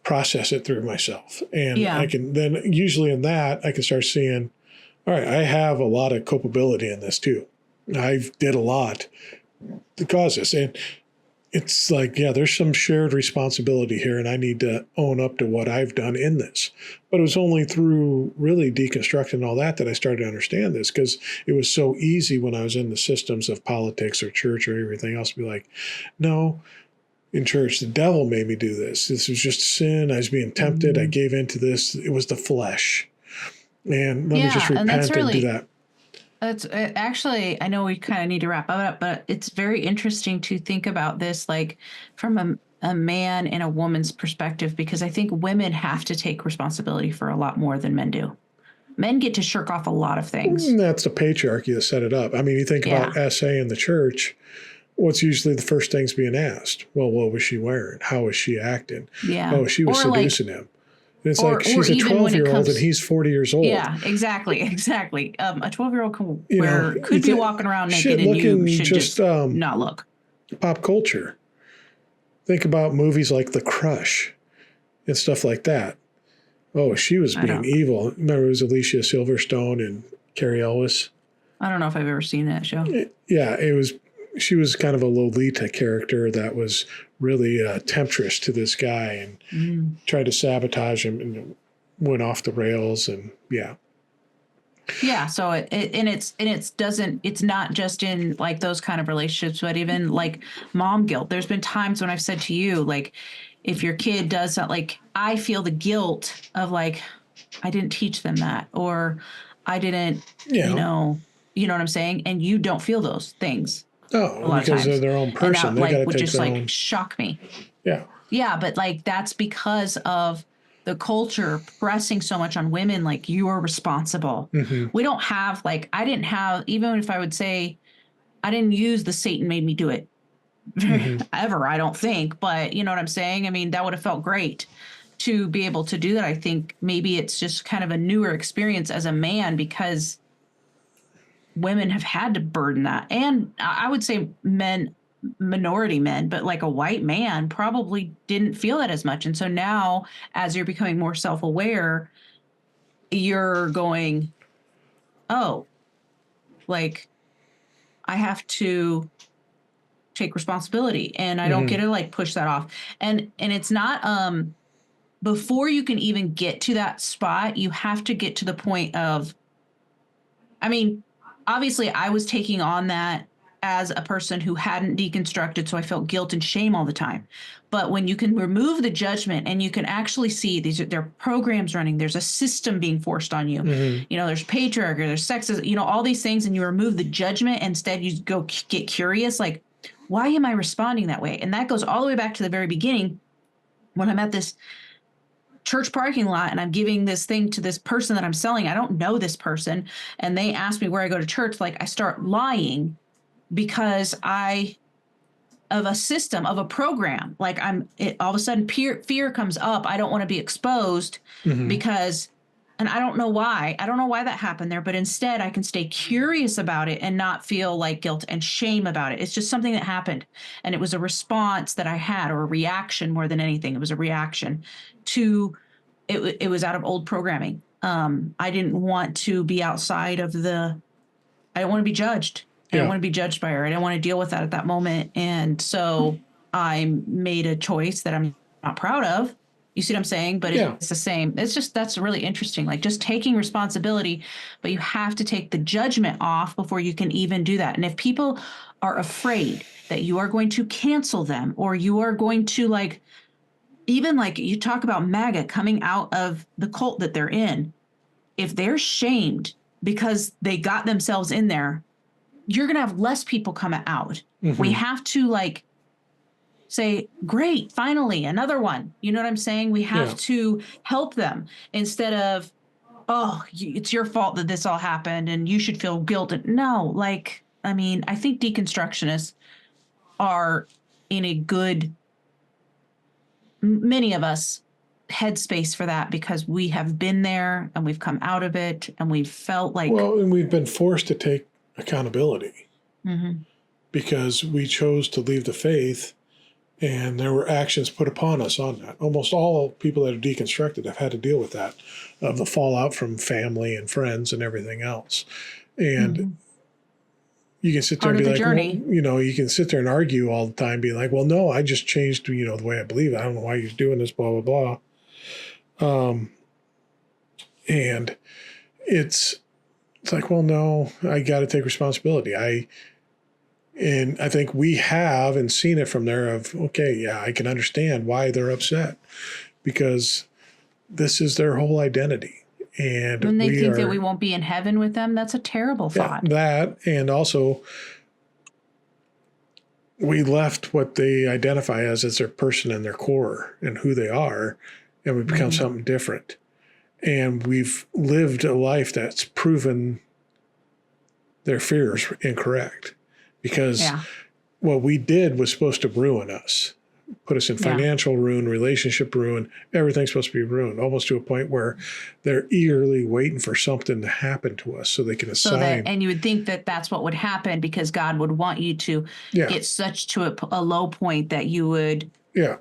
process it through myself. And I can then usually in that I can start seeing, all right, I have a lot of culpability in this too. I did a lot to cause this. And it's like, there's some shared responsibility here and I need to own up to what I've done in this. But it was only through really deconstructing all that I started to understand this, because it was so easy when I was in the systems of politics or church or everything else to be like, no, in church, the devil made me do this. This was just sin. I was being tempted. I gave into this. It was the flesh. And let me just repent and do that. That's actually, I know we kind of need to wrap up, but it's very interesting to think about this like from a man and a woman's perspective, because I think women have to take responsibility for a lot more than men do. Men get to shirk off a lot of things. And that's the patriarchy that set it up. I mean, you think about SA in the church, what's usually the first things being asked? Well, what was she wearing? How was she acting? Yeah. Oh, she was seducing him. And it's like, she's a 12-year-old and he's 40 years old. Yeah, exactly. A 12-year-old could be walking around naked and you should just not look. Pop culture. Think about movies like The Crush and stuff like that. Oh, she was being evil. Remember, it was Alicia Silverstone and Carrie Elwes. I don't know if I've ever seen that show. It was. She was kind of a Lolita character that was really temptress to this guy and tried to sabotage him and went off the rails and So it's not just in like those kind of relationships, but even like mom guilt. There's been times when I've said to you, like, if your kid does that, like, I feel the guilt of like, I didn't teach them that, or I didn't, you know what I'm saying? And you don't feel those things. Oh, because they're their own person. And that, would just like shock me. Yeah. Yeah, but like that's because of the culture pressing so much on women, like you are responsible. Mm-hmm. We don't have I didn't have, even if I would say I didn't use the Satan made me do it ever, I don't think. But you know what I'm saying? I mean, that would have felt great to be able to do that. I think maybe it's just kind of a newer experience as a man because women have had to burden that. And I would say minority men, but like a white man probably didn't feel that as much. And so now as you're becoming more self-aware, you're going, oh, like I have to take responsibility, and I don't get to like push that off. And it's not before you can even get to that spot, you have to get to the point of, I mean, obviously I was taking on that as a person who hadn't deconstructed, so I felt guilt and shame all the time. But when you can remove the judgment and you can actually see there are programs running, there's a system being forced on you. You know, there's patriarchy, there's sexism, you know, all these things, and you remove the judgment. Instead, you go get curious, like, why am I responding that way? And that goes all the way back to the very beginning when I'm at this church parking lot and I'm giving this thing to this person that I'm selling. I don't know this person. And they ask me where I go to church. Like, I start lying because of a system, of a program. Like all of a sudden fear comes up. I don't want to be exposed because, and I don't know why. I don't know why that happened there, but instead I can stay curious about it and not feel like guilt and shame about it. It's just something that happened. And it was a response that I had, or a reaction more than anything. It was a reaction to, it was out of old programming. I didn't want to be outside of I didn't want to be judged. I didn't want to be judged by her. I didn't want to deal with that at that moment. And so I made a choice that I'm not proud of. You see what I'm saying? But it's the same. It's just, that's really interesting. Like, just taking responsibility, but you have to take the judgment off before you can even do that. And if people are afraid that you are going to cancel them, or you are going to, like, even like you talk about MAGA coming out of the cult that they're in, if they're shamed because they got themselves in there, you're going to have less people come out. We have to, like, say, great, finally, another one. You know what I'm saying? We have to help them instead of, oh, it's your fault that this all happened and you should feel guilt. No, like, I mean, I think deconstructionists are in a good, many of us, headspace for that, because we have been there and we've come out of it and we've felt like. Well, and we've been forced to take accountability because we chose to leave the faith, and there were actions put upon us on that. Almost all people that are deconstructed have had to deal with that, of the fallout from family and friends and everything else. And you can sit there and be like, well, you know, you can sit there and argue all the time, be like, well, no, I just changed, you know, the way I believe. I don't know why you're doing this, blah, blah, blah. And it's like, well, no, I got to take responsibility. And I think we have and seen it from there of, okay, yeah, I can understand why they're upset, because this is their whole identity. And when they think that we won't be in heaven with them, that's a terrible thought. That, and also we left what they identify as their person and their core and who they are, and we become something different. And we've lived a life that's proven their fears incorrect, because what we did was supposed to ruin us, put us in financial ruin, relationship ruin. Everything's supposed to be ruined, almost to a point where they're eagerly waiting for something to happen to us so they can assign. And you would think that that's what would happen, because God would want you to get such to a low point that you would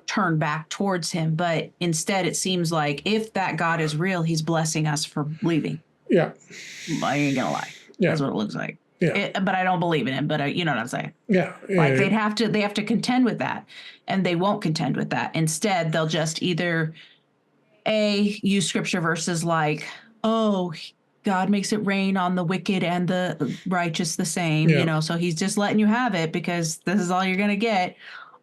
turn back towards him. But instead, it seems like if that God is real, he's blessing us for leaving. Yeah. I ain't gonna lie. That's what it looks like. Yeah. But I don't believe in him. But you know what I'm saying? Yeah. Like, they have to contend with that, and they won't contend with that. Instead, they'll just either use scripture verses like, oh, God makes it rain on the wicked and the righteous the same, you know, so he's just letting you have it because this is all you're going to get.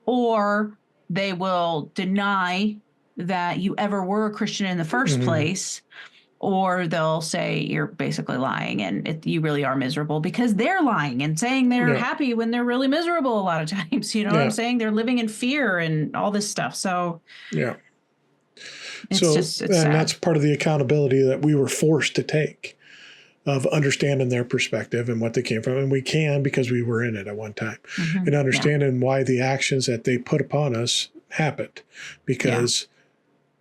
Or they will deny that you ever were a Christian in the first place. Or they'll say you're basically lying and you really are miserable, because they're lying and saying they're happy when they're really miserable a lot of times. You know what I'm saying? They're living in fear and all this stuff. So it's sad. That's part of the accountability that we were forced to take, of understanding their perspective and what they came from. And we can, because we were in it at one time, and understanding why the actions that they put upon us happened, because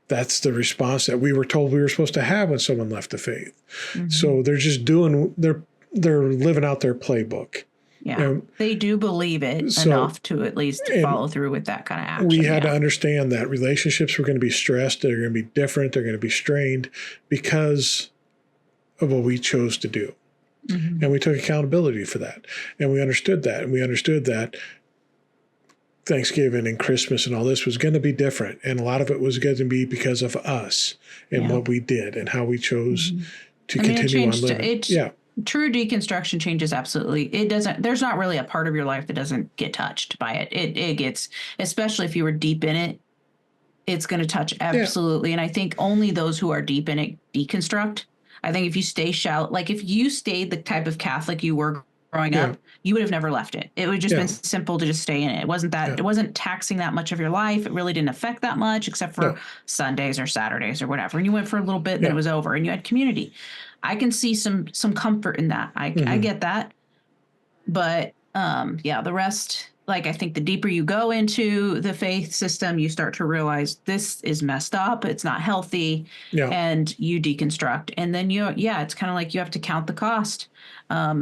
that's the response that we were told we were supposed to have when someone left the faith. So they're just they're living out their playbook. Yeah, they do believe it enough to at least follow through with that kind of action. We had to understand that relationships were going to be stressed. They're going to be different. They're going to be strained because of what we chose to do. And we took accountability for that. And we understood that. And we understood that Thanksgiving and Christmas and all this was going to be different. And a lot of it was going to be because of us and what we did and how we chose to continue on living. True deconstruction changes absolutely. It doesn't, there's not really a part of your life that doesn't get touched by it. It gets, especially if you were deep in it, it's going to touch absolutely. And I think only those who are deep in it deconstruct. I think if you stay shallow, like if you stayed the type of Catholic you were growing up, you would have never left it. It would just been simple to just stay in it. It wasn't that, it wasn't taxing that much of your life. It really didn't affect that much except for Sundays or Saturdays or whatever. And you went for a little bit and then it was over and you had community. I can see some comfort in that. I get that. But the rest, like I think the deeper you go into the faith system, you start to realize this is messed up. It's not healthy. And you deconstruct. And then it's kind of like you have to count the cost.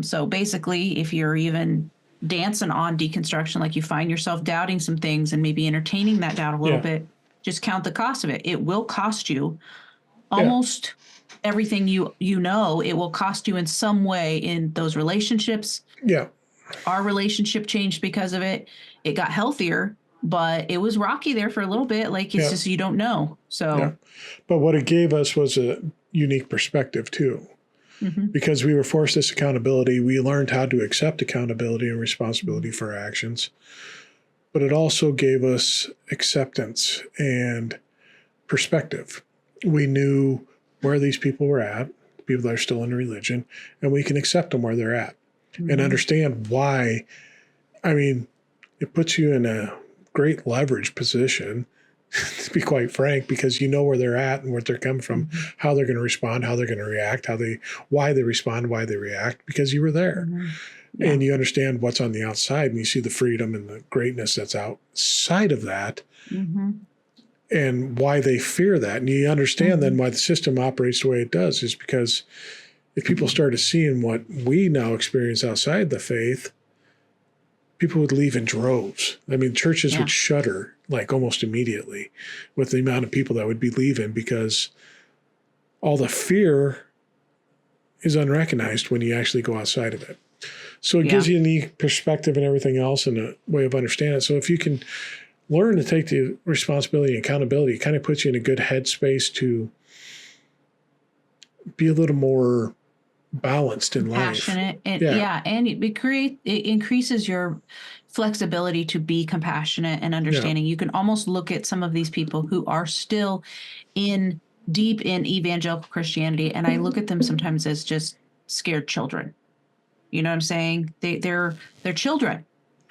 So basically, if you're even dancing on deconstruction, like you find yourself doubting some things and maybe entertaining that doubt a little bit, just count the cost of it. It will cost you almost everything you know. It will cost you in some way in those relationships. Our relationship changed because of it. It got healthier, but it was rocky there for a little bit. Like it's just, you don't know. So, but what it gave us was a unique perspective too, because we were forced this accountability. We learned how to accept accountability and responsibility for our actions, but it also gave us acceptance and perspective. We knew where these people were at, people that are still in religion, and we can accept them where they're at. And understand why. I mean, it puts you in a great leverage position, to be quite frank, because you know where they're at and where they're coming from, how they're going to respond, how they're going to react, why they respond, why they react, because you were there. And you understand what's on the outside and you see the freedom and the greatness that's outside of that and why they fear that. And you understand then why the system operates the way it does is because if people started seeing what we now experience outside the faith, people would leave in droves. I mean, churches would shudder like almost immediately with the amount of people that would be leaving because all the fear is unrecognized when you actually go outside of it. So it gives you a unique perspective and everything else and a way of understanding it. So if you can learn to take the responsibility and accountability, it kind of puts you in a good headspace to be a little more balanced in life. Passionate. And it increases your flexibility to be compassionate and understanding. You can almost look at some of these people who are still deep in evangelical Christianity, and I look at them sometimes as just scared children. You know what I'm saying? They're children.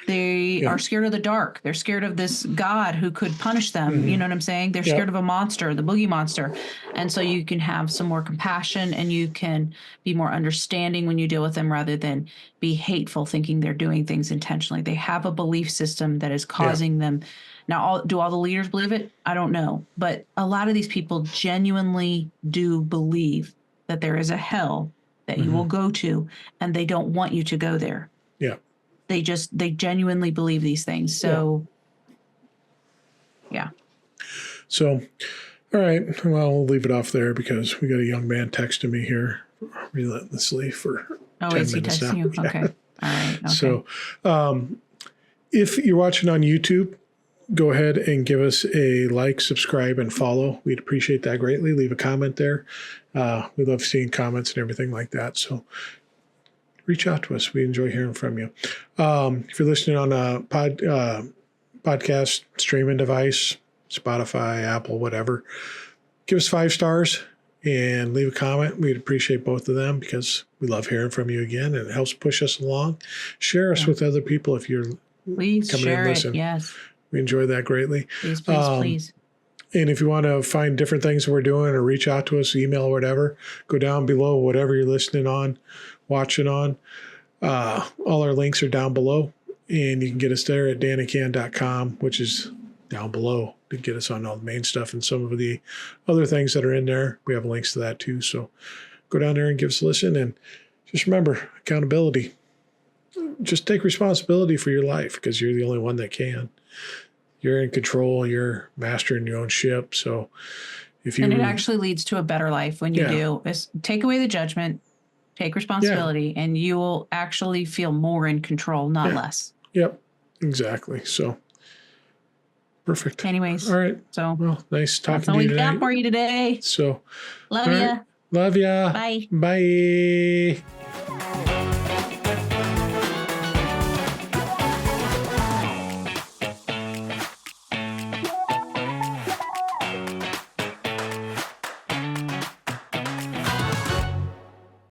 They are scared of the dark. They're scared of this God who could punish them. You know what I'm saying? They're scared of a monster, the boogie monster. And so you can have some more compassion and you can be more understanding when you deal with them rather than be hateful, thinking they're doing things intentionally. They have a belief system that is causing them. Now, do all the leaders believe it? I don't know. But a lot of these people genuinely do believe that there is a hell that you will go to, and they don't want you to go there. They genuinely believe these things. So, So, all right. Well, I'll leave it off there because we got a young man texting me here relentlessly for 10 is he minutes now. texting you? Okay. All right. Okay. So, if you're watching on YouTube, go ahead and give us a like, subscribe, and follow. We'd appreciate that greatly. Leave a comment there. We love seeing comments and everything like that. So, reach out to us. We enjoy hearing from you. If you're listening on a podcast streaming device, Spotify, Apple, whatever, give us 5 stars and leave a comment. We'd appreciate both of them because we love hearing from you again, and it helps push us along. Share us with other people if you're please coming share in and listen. Yes. We enjoy that greatly. Please, please. And if you want to find different things that we're doing or reach out to us, email or whatever, go down below, whatever you're listening on, watching on. All our links are down below, and you can get us there at danican.com, which is down below to get us on all the main stuff and some of the other things that are in there. We have links to that too. So go down there and give us a listen. And just remember, accountability. Just take responsibility for your life because you're the only one that can. You're in control. You're mastering your own ship. So and it actually leads to a better life when you do. Take away the judgment, take responsibility, and you will actually feel more in control, not less. Yep, exactly. So Perfect. Anyways. All right. So well, nice talking that's all to you we tonight. got for you today. So Love all ya. right. Love ya. Bye. Bye.